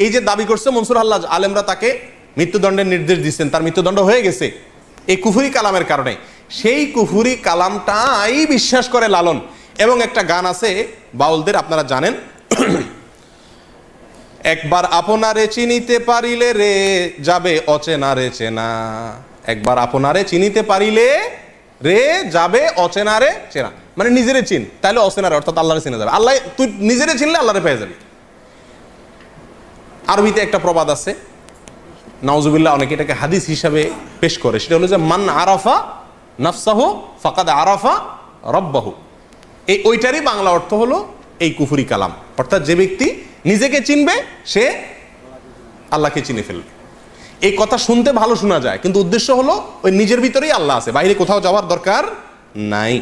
এই যে দাবি করছে মনসুর হাল্লাজ, আলেমরা তাকে মৃত্যুদণ্ডের নির্দেশ দিচ্ছেন, তার মৃত্যুদণ্ড হয়ে গেছে এই কুফুরি কালামের কারণে। সেই কুফুরি কালামটাই বিশ্বাস করে লালন। এবং একটা গান আছে বাউলদের, আপনারা জানেন, একবার আপনারে চিনিতে পারিলে রে যাবে অচেনা রে চেনা, একবার আপনারে চিনিতে পারিলে রে যাবে অচেনা রে চেনা, মানে নিজেরে চিন তাহলে অচেনারে অর্থাৎ আল্লাহরে চিনা যাবে। আল্লাহ, তুই নিজেরে চিনলে আল্লাহরে পেয়ে যাবি। আরবিতে একটা প্রবাদ আছে, নাউজুবিল্লাহ, অনেকে এটাকে হাদিস হিসাবে পেশ করে, সেটা হলো যে মান আরাফা নাফসাহু ফাকাদ আরাফা রব্বাহু। এই ওইটারই বাংলা অর্থ হলো এই কুফরি কালাম, অর্থাৎ যে ব্যক্তি নিজেকে চিনবে সে আল্লাহকে চিনে ফেলবে। এই কথা শুনতে ভালো শোনা যায়, কিন্তু উদ্দেশ্য হলো ওই নিজের ভিতরেই আল্লাহ আছে, বাইরে কোথাও যাওয়ার দরকার নাই।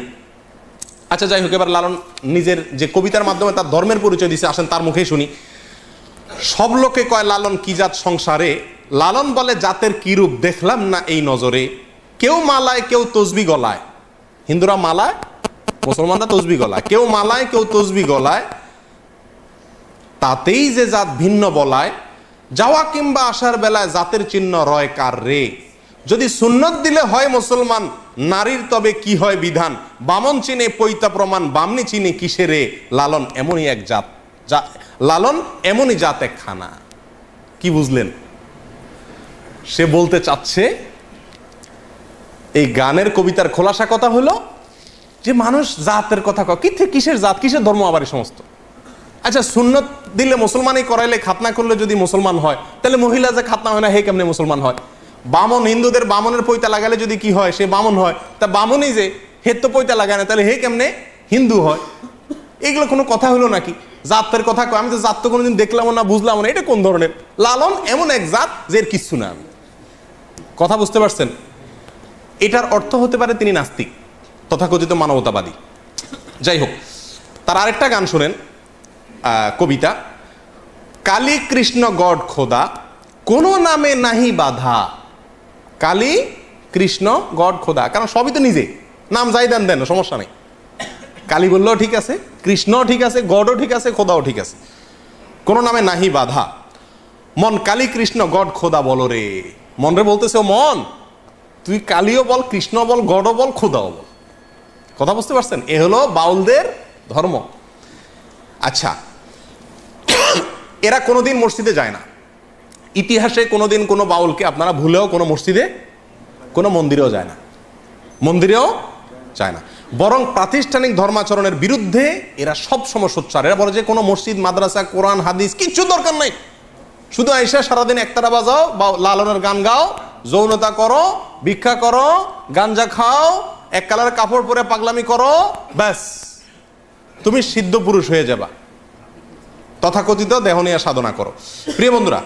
আচ্ছা যাই হোক, এবার লালন নিজের যে কবিতার মাধ্যমে তার ধর্মের পরিচয় দিছে, আসেন তার মুখেই শুনি। সব লোকে কয় লালন কি জাত সংসারে, লালন বলে জাতের কি রূপ দেখলাম না এই নজরে, কেউ মালায় কেউ তসবি গলায়, হিন্দুরা মালায়, মুসলমানরা তসবি গলায়, কেউ মালায় কেউ তসবি গলায়, তাতেই যে জাত ভিন্ন বলায়, যাওয়া কিংবা আসার বেলায় জাতের চিহ্ন রয় কার রে, যদি সুন্নত দিলে হয় মুসলমান, নারীর তবে কি হয় বিধান, বামন চিনে পৈতা প্রমাণ, বামনি চিনে কিসে রে, লালন এমনই এক জাত, লালন এমনই জাত এক খানা। কি বুঝলেন? সে বলতে চাচ্ছে এই গানের কবিতার খোলাসা কথা হলো যে মানুষ জাতের কথা কয়, কিসের জাত, কিসের ধর্ম আবার এই সমস্ত। আচ্ছা, সুন্নত দিলে মুসলমানই করাইলে, খাতনা করলে যদি মুসলমান হয়, তাহলে মহিলা যে খাতনা হয় না হে কেমনে মুসলমান হয়? বামন, হিন্দুদের বামনের পৈতা লাগালে যদি কি হয়, সে বামন হয়, তা বামনই যে হে তো পৈতা লাগায় না, তাহলে হে কেমনে হিন্দু হয়? এগুলো কোনো কথা হলো নাকি? জাতের কথা কয়, আমি তো জাত তো কোনোদিন দেখলাম না, বুঝলাম না, এটা কোন ধরনের? লালন এমন এক জাত যে এর কিচ্ছু না। আমি কথা বুঝতে পারছেন? এটার অর্থ হতে পারে তিনি নাস্তিক, তথাকথিত মানবতাবাদী। যাই হোক, তার আরেকটা গান শোনেন, কবিতা, কালী কৃষ্ণ গড খোদা কোনো নামে নাহি বাধা, কালী কৃষ্ণ গড খোদা, কারণ সবই তো নিজে, নাম যাই দেন দেন, সমস্যা নেই। কালী বললেও ঠিক আছে, কৃষ্ণও ঠিক আছে, গডও ঠিক আছে, খোদাও ঠিক আছে, কোনো নামে নাহি বাধা, মন কালী কৃষ্ণ গড খোদা বলো রে, মন রে বলতেছে, ও মন তুই কালীও বল, কৃষ্ণ বল, গডও বল, খোদাও বল। কথা বুঝতে পারছেন? এ হলো বাউলদের ধর্ম। আচ্ছা, এরা কোনোদিন মসজিদে যায় না, ইতিহাসে কোনোদিন কোনো বাউলকে আপনারা ভুলেও কোনো মসজিদে, কোনো মন্দিরেও যায় না, মন্দিরেও যায় না, বরং প্রাতিষ্ঠানিক ধর্মাচরণের বিরুদ্ধে এরা সব সময় সোচ্চার। এরা বলে যে কোনো মসজিদ, মাদ্রাসা, কোরআন, হাদিস কিচ্ছু দরকার নাই, শুধু আইসা সারাদিন একতারা বাজাও বা লালনের গান গাও, যৌনতা করো, ভিক্ষা করো, গাঞ্জা খাও, এক কালার কাপড় পরে পাগলামি করো, ব্যাস তুমি সিদ্ধ পুরুষ হয়ে যাবা, তথাকথিত দেহনিয়া সাধনা করো। প্রিয় বন্ধুরা,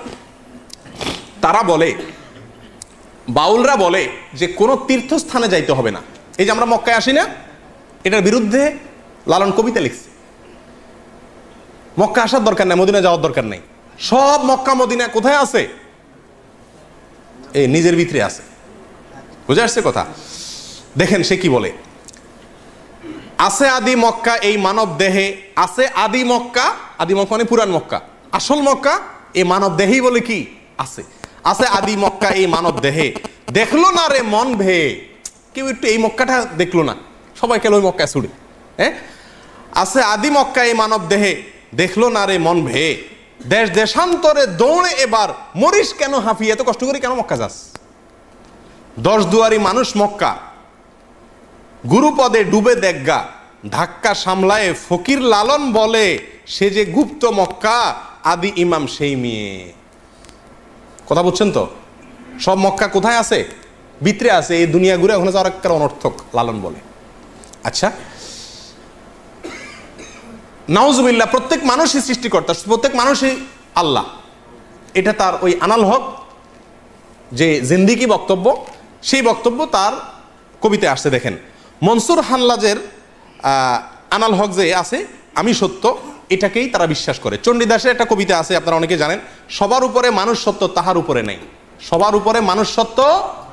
তারা বলে, বাউলরা বলে যে কোনো তীর্থস্থানে যাইতে হবে না। এই যে আমরা মক্কায় আসি না, এটার বিরুদ্ধে লালন কবিতা লিখছে। মক্কা আসার দরকার নাই, মদিনা যাওয়ার দরকার নেই, সব মক্কা মদিনা কোথায় আছে? এই নিজের ভিতরে আছে। বুঝে আসছে কথা? দেখেন সে কি বলে, আছে আদি মক্কা এই মানব দেহে, আছে আদি মক্কা, আদি মক্কা মানে পুরান মক্কা, আসল মক্কা এই মানব দেহেই বলে কি আছে, আছে আদি মক্কা এই মানব দেহে, দেখলো না রে মন ভে, কেউ একটু এই মক্কাটা দেখলো না, সবাই কেন ওই মক্কায় ছুড়ে। হ্যাঁ, আছে আদি মক্কা এই মানব দেহে, দেখলো না রে মন ভে, দেশ দেশান্তরে দৌড়ে এবার মরিস কেন হাফি, এত কষ্ট করে কেন মক্কা যাস? 10 দুয়ারি মানুষ মক্কা, গুরুপদে ডুবে দেখগা, ধাক্কা সামলায় ফকির লালন বলে সে যে গুপ্ত মক্কা, আদি ইমাম সেই মেয়ে। কথা বুঝছেন তো? সব মক্কা কোথায় আছে? ভিতরে আছে। এই দুনিয়া ঘুরে ওখানে যাওয়ার একটা অনর্থক লালন বলে। আচ্ছা, নাউজুবিল্লাহ, প্রত্যেক মানুষই সৃষ্টিকর্তা, প্রত্যেক মানুষই আল্লাহ, এটা তার ওই আনাল হক যে জিন্দিগি বক্তব্য, সেই বক্তব্য তার কবিতায় আসছে। দেখেন, মনসুর হাল্লাজের আনাল হক যে আছে আমি সত্য, এটাকেই তারা বিশ্বাস করে। চণ্ডীদাসের একটা কবিতা আছে, আপনারা অনেকে জানেন, সবার উপরে মানুষ সত্য, তাহার উপরে নেই। সবার উপরে মানুষ সত্য,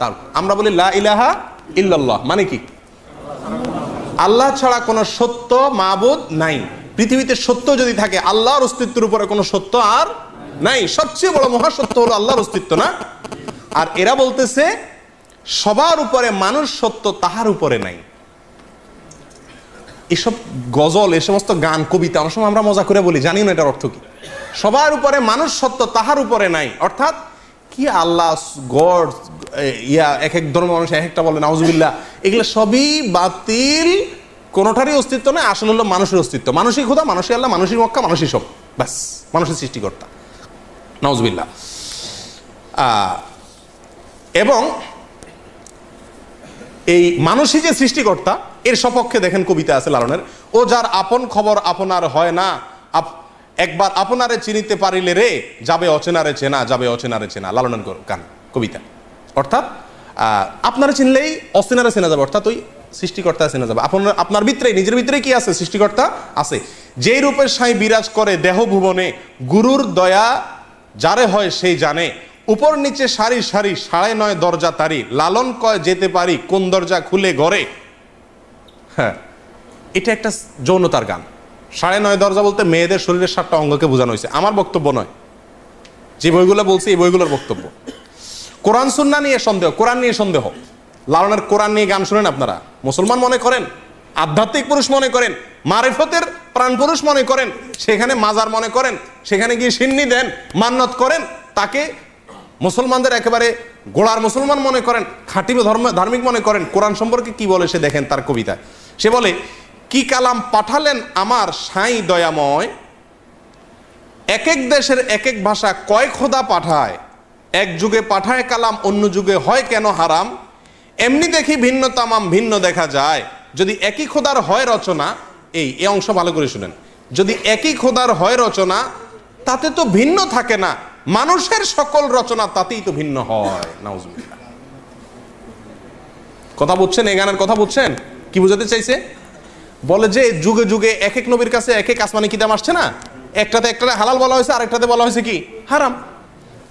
তার। আমরা বলি লা ইলাহা ইল্লাল্লাহ, মানে কি? আল্লাহ ছাড়া কোনো সত্য মাবুদ নাই। পৃথিবীতে সত্য যদি থাকে, আল্লাহর অস্তিত্বের উপরে কোনো সত্য আর নাই। সবচেয়ে বড় মহাসত্য হলো আল্লাহর অস্তিত্ব, না? আর এরা বলতেছে সবার উপরে মানুষ সত্য, তাহার উপরে নাই। এসব গজল, এ সমস্ত গান, কবিতা অনেক সময় আমরা মজা করে বলি, জানি না এটার অর্থ কি। সবার উপরে মানুষ সত্য, তাহার উপরে নাই, অর্থাৎ কি আল্লাহ, গড, এক এক ধর্মের মানুষ এক একটা বলে, নাউজুবিল্লাহ, এগুলো সবই বাতিল, কোনোটারই অস্তিত্ব নেই। আসলে হলো মানুষের অস্তিত্ব। মানুষই খোদা, মানুষই আল্লাহ, মানুষই মক্কা, মানুষই সব, ব্যাস, মানুষের সৃষ্টিকর্তা, নাউজুবিল্লাহ। এবং এই মানুষই যে সৃষ্টিকর্তা, এর সপক্ষে দেখেন কবিতা আছে লালনের, ও যার আপন খবর আপনার হয় না, একবার আপনারে চিনিতে পারিলে রে, যাবে অচেনারে চেনা, যাবে অচেনারে চেনা। লালনের গান, কবিতা। অর্থাৎ আপনারা চিনলেই অচেনারে চেনা যাবে, অর্থাৎ ওই সৃষ্টিকর্তা চেনা যাবে। আপনার ভিতরে, নিজের ভিতরে কি আছে? সৃষ্টিকর্তা আছে। যেই রূপের সাই বিরাজ করে দেহ ভুবনে, গুরুর দয়া যারে হয় সেই জানে, উপর নিচে সারি সারি 9.5 দরজা তারি, লালন কয় যেতে পারি কোন দরজা খুলে ঘরে। হ্যাঁ, এটা একটা যৌনতার গান। 9.5 দরজা বলতে মেয়েদের শরীরের 7টা অঙ্গকে বোঝানো হয়েছে, আমার বক্তব্য নয়। যে বইগুলো বলছে এই বইগুলোর বক্তব্য। কোরআন সুন্নাহ নিয়ে সন্দেহ, কোরআন নিয়ে সন্দেহ। লালনের কোরআন নিয়ে গান শুনেন আপনারা? মুসলমান মনে করেন, আধ্যাত্মিক পুরুষ মনে করেন, মারিফতের প্রাণ পুরুষ মনে করেন, সেখানে মাজার মনে করেন, সেখানে গিয়ে সিন্নি দেন, মান্নত করেন, তাকে মুসলমানদের একেবারে গোড়ার মুসলমান মনে করেন, খাঁটি ধার্মিক মনে করেন। কোরআন সম্পর্কে কি বলে সে দেখেন তার কবিতায়। সে বলে, কি কালাম পাঠালেন আমার সাই দয়াময়, এক এক দেশের এক এক ভাষা কয় খোদা পাঠায়, এক যুগে পাঠায় কালাম, অন্য যুগে হয় কেন হারাম, এমনি দেখি ভিন্ন তামাম ভিন্ন দেখা যায়, যদি একই খোদার হয় রচনা। এই অংশ ভালো করে শুনেন, যদি একই খোদার হয় রচনা, তাতে তো ভিন্ন থাকে না, মানুষের সকল রচনা তাতেই তো ভিন্ন হয়। নাউজুবিল্লাহ। কথা বুঝছেন? এই গানের কথা বুঝছেন? কি বুঝাতে চাইছে? বলে যে যুগে যুগে এক এক নবীর কাছে এক এক আসমানি কিতাব আসছে না, একটাতে হালাল বলা হয়েছে, আরেকটাতে বলা হয়েছে কি হারাম।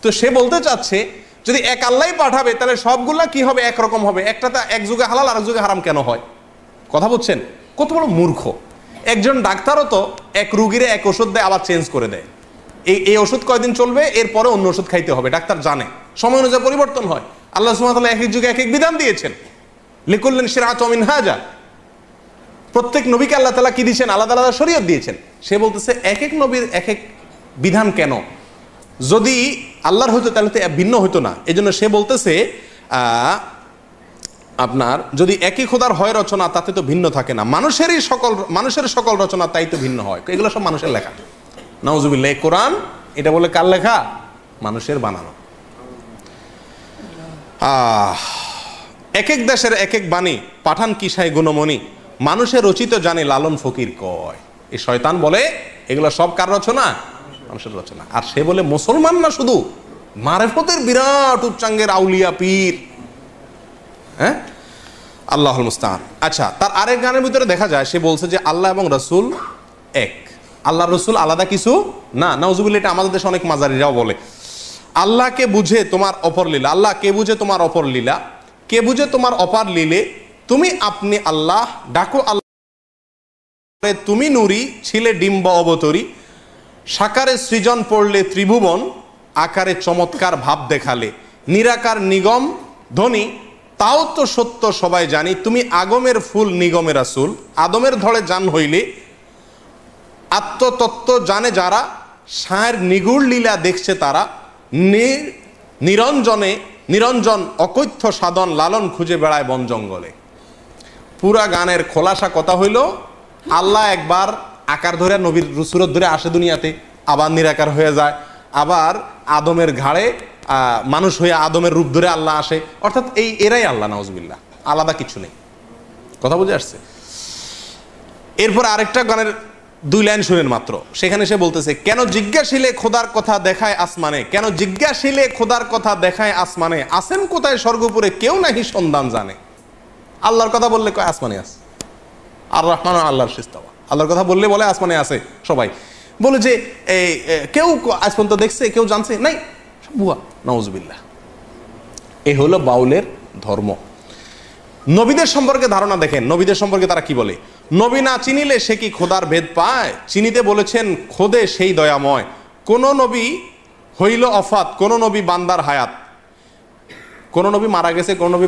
তো সে বলতে চাচ্ছে, যদি এক আল্লাহই পাঠাবে তাহলে সবগুলা কি হবে? একরকম হবে। একটাতে এক যুগে হালাল, আরেক যুগে হারাম কেন হয়? কথা বুঝছেন? কত বড় মূর্খ একজন ডাক্তারও তো এক রুগীরে এক ওষুধ দেয়, আবার চেঞ্জ করে দেয়। এই ওষুধ কয়দিন চলবে, এরপরে অন্য ওষুধ খাইতে হবে। ডাক্তার জানে সময় অনুযায়ী পরিবর্তন হয়। আল্লাহ সুবহানাহু ওয়া তাআলা এক এক যুগে এক এক বিধান দিয়েছেন। লিকুল্লিন শিরআতুম মিনহাজা, প্রত্যেক নবীকে আল্লাহ তাআলা কি দিয়েছেন? আলাদা আলাদা শরীয়ত দিয়েছেন। সে বলতেছে এক এক নবীর এক এক বিধান কেন? যদি আল্লাহর হতো তাহলে তো ভিন্ন হতো না। এই জন্য সে বলতেছে আপনার যদি একই খোদার হয় রচনা, তাতে তো ভিন্ন থাকে না, মানুষের সকল রচনা তাই তো ভিন্ন হয়। এগুলো সব মানুষের লেখা। নাউজুবিল্লাহ। কোরআন এটা বলে কার লেখা? মানুষের বানানো। এক এক দেশের এক এক বাণী, পাঠান কিসাই গুণমণি, মানুষের রচিত জানে লালন ফকির কয়। এই শয়তান বলে এগুলো সব কার রচনা? মানুষের রচনা। আর সে বলে মুসলমান না, শুধু মারেফতের বিরাট উচ্চাঙ্গের আউলিয়া পীর। হ্যাঁ, আল্লাহুল মুস্তাআন। আচ্ছা, তার আরেক গানের ভিতরে দেখা যায় সে বলছে যে আল্লাহ এবং রসুল এক, আল্লাহ রসুল আলাদা কিছু না। নাউজুবিল্লাহ। এটা আমাদের দেশে অনেক মাজারিরাও বলে। আল্লাহকে বুঝে তোমার অপর লীলা, আল্লাহ কে বুঝে তোমার অপর লীলা, কে বুঝে তোমার অপার লীলে, তুমি আপনি আল্লাহ ডাকো আল্লাহ, তুমি নুরি ছিলে ডিম্ব অবতরী, সাকারে সৃজন পড়লে ত্রিভুবন, আকারে চমৎকার ভাব দেখালে, নিরাকার নিগম ধ্বনি, তাও তো সত্য সবাই জানি, তুমি আগমের ফুল নিগমের রাসূল, আদমের ধরে জান হইলে, আত্মতত্ত্ব জানে যারা, সায়ের নিগুড় লীলা দেখছে তারা, নিরঞ্জন অকৈথ্য সাধন, লালন খুঁজে বেড়ায় বন জঙ্গলে। পুরা গানের খোলাসা কথা হইল, আল্লাহ একবার আকার ধরে নবীর সুরত ধরে আসে দুনিয়াতে, আবার নিরাকার হয়ে যায়, আবার আদমের ঘাড়ে মানুষ হয়ে আদমের রূপ ধরে আল্লাহ আসে, অর্থাৎ এরাই আল্লাহ, নাউজুবিল্লাহ, আলাদা কিছু নেই। কথা বুঝে আসছে? এরপর আরেকটা গানের 2 লাইন শুনেন মাত্র, সেখানে সে বলতেছে, কেন জিজ্ঞাসিলে খোদার কথা দেখায় আসমানে, কেন জিজ্ঞাসিলে খোদার কথা দেখায় আসমানে, আসেন কোথায় স্বর্গপুরে কেউ নাহি সন্ধান জানে। আল্লাহর কথা বললে কয় আসমানে আছে, আর রহমান আল্লাহর ইস্তাওয়া, আল্লাহর কথা বললে বলে আসমানে আছে সবাই, বলে যে কেউ আজ পর্যন্ত দেখছে, কেউ জানছে নাই, সব ভুয়া, নাউজুবিল্লাহ। এ হলো বাউলের ধর্ম। নবীদের সম্পর্কে ধারণা দেখেন, নবীদের সম্পর্কে তারা কি বলে, নবী না চিনিলে সে কি খোদার ভেদ পায়, চিনিতে বলেছেন খোদে সেই দয়াময়, কোন নবী হইল অফাত, কোন নবী বান্দার হায়াত, কোন নবী মারা গেছে, কোন নবী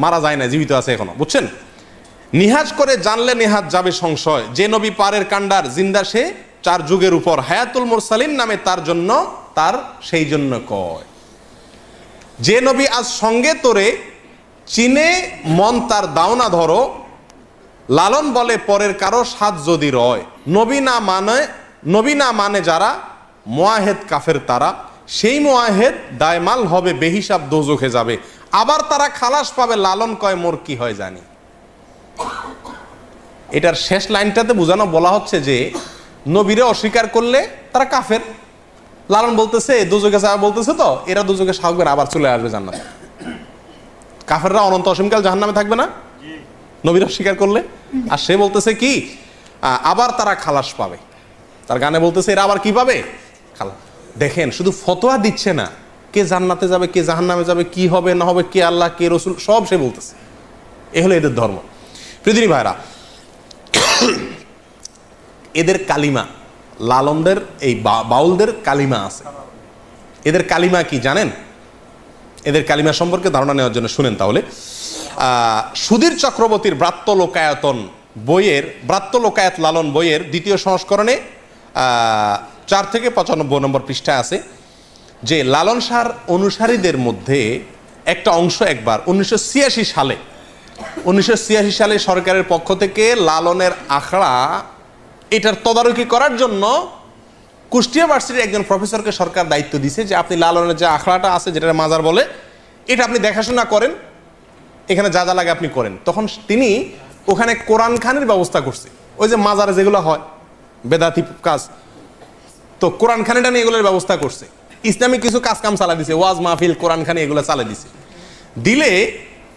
মারা যায় না, জীবিত আছে এখনো, বুঝছেন? নিহাজ করে জানলে নেহাজ যাবে সংশয়, যে নবী পারের কান্ডার জিন্দা সে 4 যুগের উপর, হায়াতুল মুরসালিন নামে তার জন্য, তার সেই জন্য কয়, যে নবী আজ সঙ্গে তোরে চিনে মন তার দাওনা ধরো, লালন বলে পরের কারো সাথ যদি রয়, নবী না মানে যারা মুয়াহেদ কাফের তারা, সেই মুয়াহেদ দায়মাল হবে বেহিসাব দোজখে যাবে, আবার তারা খালাস পাবে লালন কয় মোর কি হয় জানি। এটার শেষ লাইনটাতে বোঝানো বলা হচ্ছে যে নবীরে অস্বীকার করলে তারা কাফের, লালন বলতেছে দোজখে যাবে বলতেছে, তো এরা দোজখে থাকবে না, আবার চলে আসবে জান্নাতে। কাফেররা অনন্ত অসীমকাল জাহান্নামে থাকবে না নবীর অস্বীকার করলে, আর সে বলতেছে কি আবার তারা খালাস পাবে, তার গানে বলতেছে এরা আবার কি পাবে, খালাস। দেখেন, শুধু ফতোয়া দিচ্ছে না, কে জান্নাতে যাবে কে জাহান্নামে যাবে, কি হবে না হবে, কে আল্লাহ কে রসুল, সব সে বলতেছে। এ হলো এদের ধর্ম। পৃথিবী ভাইরা, এদের কালিমা, লালনদের এই বাউলদের কালিমা আছে। এদের কালিমা কি জানেন? এদের কালিমা সম্পর্কে ধারণা নেওয়ার জন্য শুনেন তাহলে। সুধীর চক্রবর্তীর ব্রাত্য লোকায়তন বইয়ের, ব্রাত্য লোকায়ত লালন বইয়ের 2য় সংস্করণে 4 থেকে 95 নম্বর পৃষ্ঠায় আছে যে লালন শাহর অনুসারীদের মধ্যে একটা অংশ একবার 1986 সালে সরকারের পক্ষ থেকে লালনের আখড়া এটার তদারকি করার জন্য কুষ্টিয়া ভার্সিটির একজন প্রফেসরকে সরকার দায়িত্ব দিয়েছে যে আপনি লালনের যে আখড়াটা আছে, যেটা মাজার বলে, এটা আপনি দেখাশোনা করেন, এখানে যা যা লাগে আপনি করেন। তখন তিনি ওখানে কোরআন খানের ব্যবস্থা করছে, ওই যে মাজারে যেগুলো হয় বেদাতি কাজ, তো কোরআন খানিটা নিয়ে এগুলোর ব্যবস্থা করছে, ইসলামিক কিছু কাজ কাম চালা দিছে, ওয়াজ মাহফিল কোরআন খানি এগুলো চালা দিছে। দিলে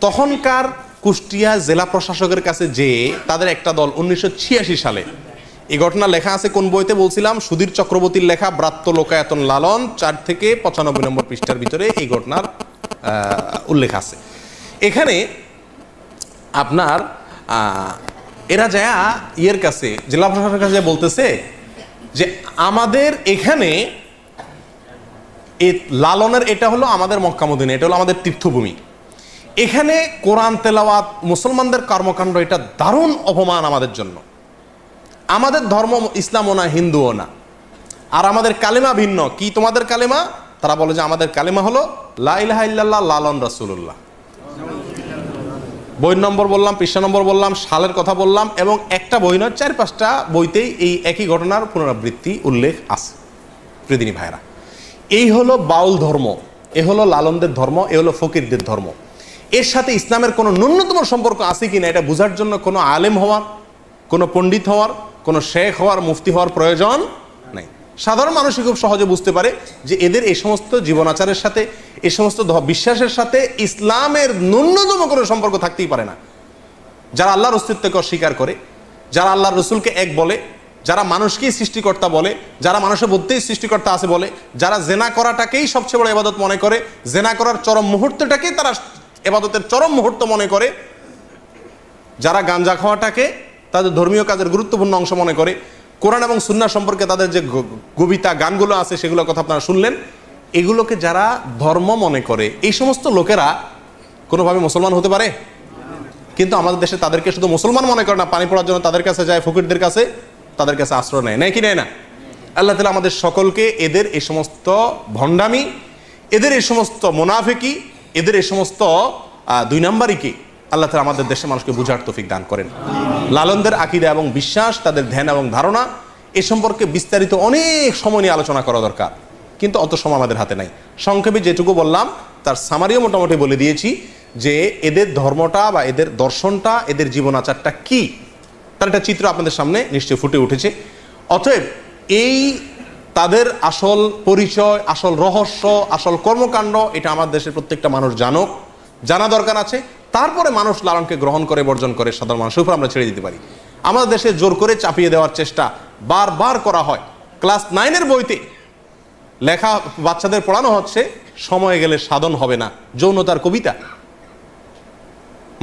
তখনকার কুষ্টিয়া জেলা প্রশাসকের কাছে যে তাদের একটা দল 1986 সালে, এই ঘটনা লেখা আছে কোন বইতে বলছিলাম, সুধীর চক্রবর্তীর লেখা ব্রাত্য লোকায়তন লালন 4 থেকে 95 নম্বর পৃষ্ঠার ভিতরে এই ঘটনার উল্লেখ আছে। এখানে আপনার এরা যায় ইয়ের কাছে, জেলা প্রশাসনের কাছে বলতেছে যে আমাদের এখানে এই লালনের এটা হলো আমাদের মক্কা মদিনা, এটা হলো আমাদের তীর্থভূমি, এখানে কোরআন তেলাওয়াত মুসলমানদের কর্মকাণ্ড এটা দারুণ অপমান আমাদের জন্য, আমাদের ধর্ম ইসলামও না হিন্দুও না, আর আমাদের কালেমা ভিন্ন। কি তোমাদের কালেমা? তারা বলে যে আমাদের কালেমা হলো লা ইলাহা ইল্লাল্লাহ লালন রাসূলুল্লাহ। বই নম্বর বললাম, পৃষ্ঠা নম্বর বললাম, সালের কথা বললাম, এবং একটা বই নয় 4-5টা বইতেই এই একই ঘটনার পুনরাবৃত্তি উল্লেখ আছে। প্রিয়দিনী ভাইরা, এই হলো বাউল ধর্ম, এ হলো লালনদের ধর্ম, এ হলো ফকিরদের ধর্ম। এর সাথে ইসলামের কোনো ন্যূনতম সম্পর্ক আছে কিনা এটা বোঝার জন্য কোনো আলেম হওয়ার, কোনো পণ্ডিত হওয়ার, কোনো শেখ হওয়ার, মুফতি হওয়ার প্রয়োজন নেই। সাধারণ মানুষই খুব সহজে বুঝতে পারে যে এদের এই সমস্ত জীবনাচারের সাথে, এই সমস্ত বিশ্বাসের সাথে ইসলামের ন্যূনতম কোনো সম্পর্ক থাকতেই পারে না। যারা আল্লাহর অস্তিত্বকে অস্বীকার করে, যারা আল্লাহর রসুলকে এক বলে, যারা মানুষকেই সৃষ্টিকর্তা বলে, যারা মানুষের মধ্যেই সৃষ্টিকর্তা আছে বলে, যারা জেনা করাটাকেই সবচেয়ে বড় ইবাদত মনে করে, জেনা করার চরম মুহূর্তটাকেই তারা ইবাদতের চরম মুহূর্ত মনে করে, যারা গাঞ্জা খাওয়াটাকে তাদের ধর্মীয় কাজের গুরুত্বপূর্ণ অংশ মনে করে, কোরআন এবং সুন্নাহ সম্পর্কে তাদের যে কবিতা গানগুলো আছে সেগুলোর কথা আপনারা শুনলেন, এগুলোকে যারা ধর্ম মনে করে, এই সমস্ত লোকেরা কোনোভাবে মুসলমান হতে পারে? কিন্তু আমাদের দেশে তাদেরকে শুধু মুসলমান মনে করে না, পানি পড়ার জন্য তাদের কাছে যায়, ফকিরদের কাছে, তাদের কাছে আশ্রয় নেয়, নেয় কি নেয় না? আল্লাহ তাআলা আমাদের সকলকে এদের এই সমস্ত ভণ্ডামি, এদের এই সমস্ত মুনাফিকি, এদের এই সমস্ত 2 নাম্বারিকে আল্লাহ তাআলা আমাদের দেশের মানুষকে বুঝার তৌফিক দান করেন। লালনদের আকীদা এবং বিশ্বাস, তাদের ধ্যান এবং ধারণা, এ সম্পর্কে বিস্তারিত অনেক সময় নিয়ে আলোচনা করা দরকার, কিন্তু অত সময় আমাদের হাতে নাই। সংক্ষেপে যেটুকু বললাম তার সামারিও মোটামুটি বলে দিয়েছি যে এদের ধর্মটা বা এদের দর্শনটা, এদের জীবনাচারটা কি, তার একটা চিত্র আপনাদের সামনে নিশ্চয়ই ফুটে উঠেছে। অতএব এই তাদের আসল পরিচয়, আসল রহস্য, আসল কর্মকাণ্ড এটা আমার দেশের প্রত্যেকটা মানুষ জানুক, জানা দরকার আছে। তারপরে মানুষ লালনকে গ্রহণ করে বর্জন করে সাধারণ মানুষের উপর আমরা ছেড়ে দিতে পারি। আমাদের দেশে জোর করে চাপিয়ে দেওয়ার চেষ্টা বারবার করা হয়। ক্লাস 9-এর বইতে লেখা বাচ্চাদের পড়ানো হচ্ছে সময় গেলে সাধন হবে না, যৌনতার কবিতা।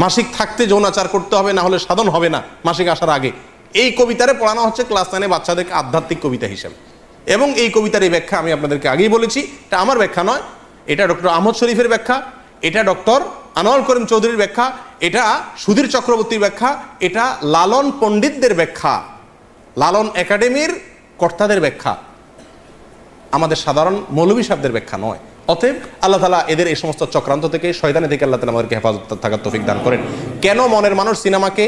মাসিক থাকতে যৌনাচার করতে হবে, না হলে সাধন হবে না মাসিক আসার আগে। এই কবিতারে পড়ানো হচ্ছে ক্লাস 9-এ বাচ্চাদেরকে আধ্যাত্মিক কবিতা হিসেবে। এবং এই কবিতার এই ব্যাখ্যা আমি আপনাদেরকে আগেই বলেছি, এটা আমার ব্যাখ্যা নয়, এটা ডক্টর আহমদ শরীফের ব্যাখ্যা, এটা ডক্টর আনোয়ার করিম চৌধুরীর ব্যাখ্যা, এটা সুধীর চক্রবর্তীর ব্যাখ্যা, এটা লালন পণ্ডিতদের ব্যাখ্যা, লালন একাডেমির কর্তাদের ব্যাখ্যা, আমাদের সাধারণ মৌলভী সাহেবদের ব্যাখ্যা নয়। অতএব আল্লাহ তাআলা এদের এই সমস্ত চক্রান্ত থেকে, শয়তানি থেকে আল্লাহ তাআলা আমাদেরকে হেফাজত থাকার তৌফিক দান করেন। কেন মনের মানুষ সিনেমাকে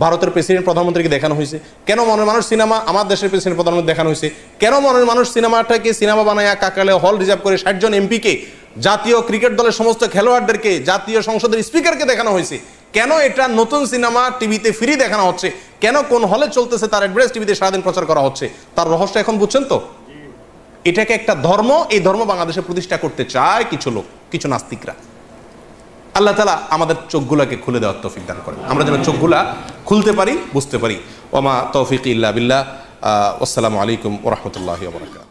ভারতের প্রেসিডেন্ট প্রধানমন্ত্রীকে দেখানো হয়েছে? কেন মনের মানুষ সিনেমা আমার দেশের প্রেসিডেন্ট প্রধানমন্ত্রী দেখানো হয়েছে? কেন মনের মানুষ সিনেমাটাকে সিনেমা বানায় কাকালে হল রিজার্ভ করে 60 জন এমপিকে, জাতীয় ক্রিকেট দলের সমস্ত খেলোয়াড়দেরকে, জাতীয় সংসদের স্পিকারকে দেখানো হয়েছে? কেন এটা নতুন সিনেমা টিভিতে ফ্রি দেখানো হচ্ছে? কেন কোন হলে চলতেছে তার অ্যাড্রেস টিভিতে সারাদিন প্রচার করা হচ্ছে? তার রহস্য এখন বুঝছেন তো? এটাকে একটা ধর্ম, এই ধর্ম বাংলাদেশে প্রতিষ্ঠা করতে চায় কিছু লোক, কিছু নাস্তিকরা। আল্লাহ তাআলা আমাদের চোখগুলাকে খুলে দেওয়ার তৌফিক দান করেন, আমরা যেন চোখগুলা খুলতে পারি, বুঝতে পারি। ওমা তৌফিক ইল্লা বিল্লাহ। আসসালামু আলাইকুম ওয়া রাহমাতুল্লাহি ওয়া বারাকাতুহু।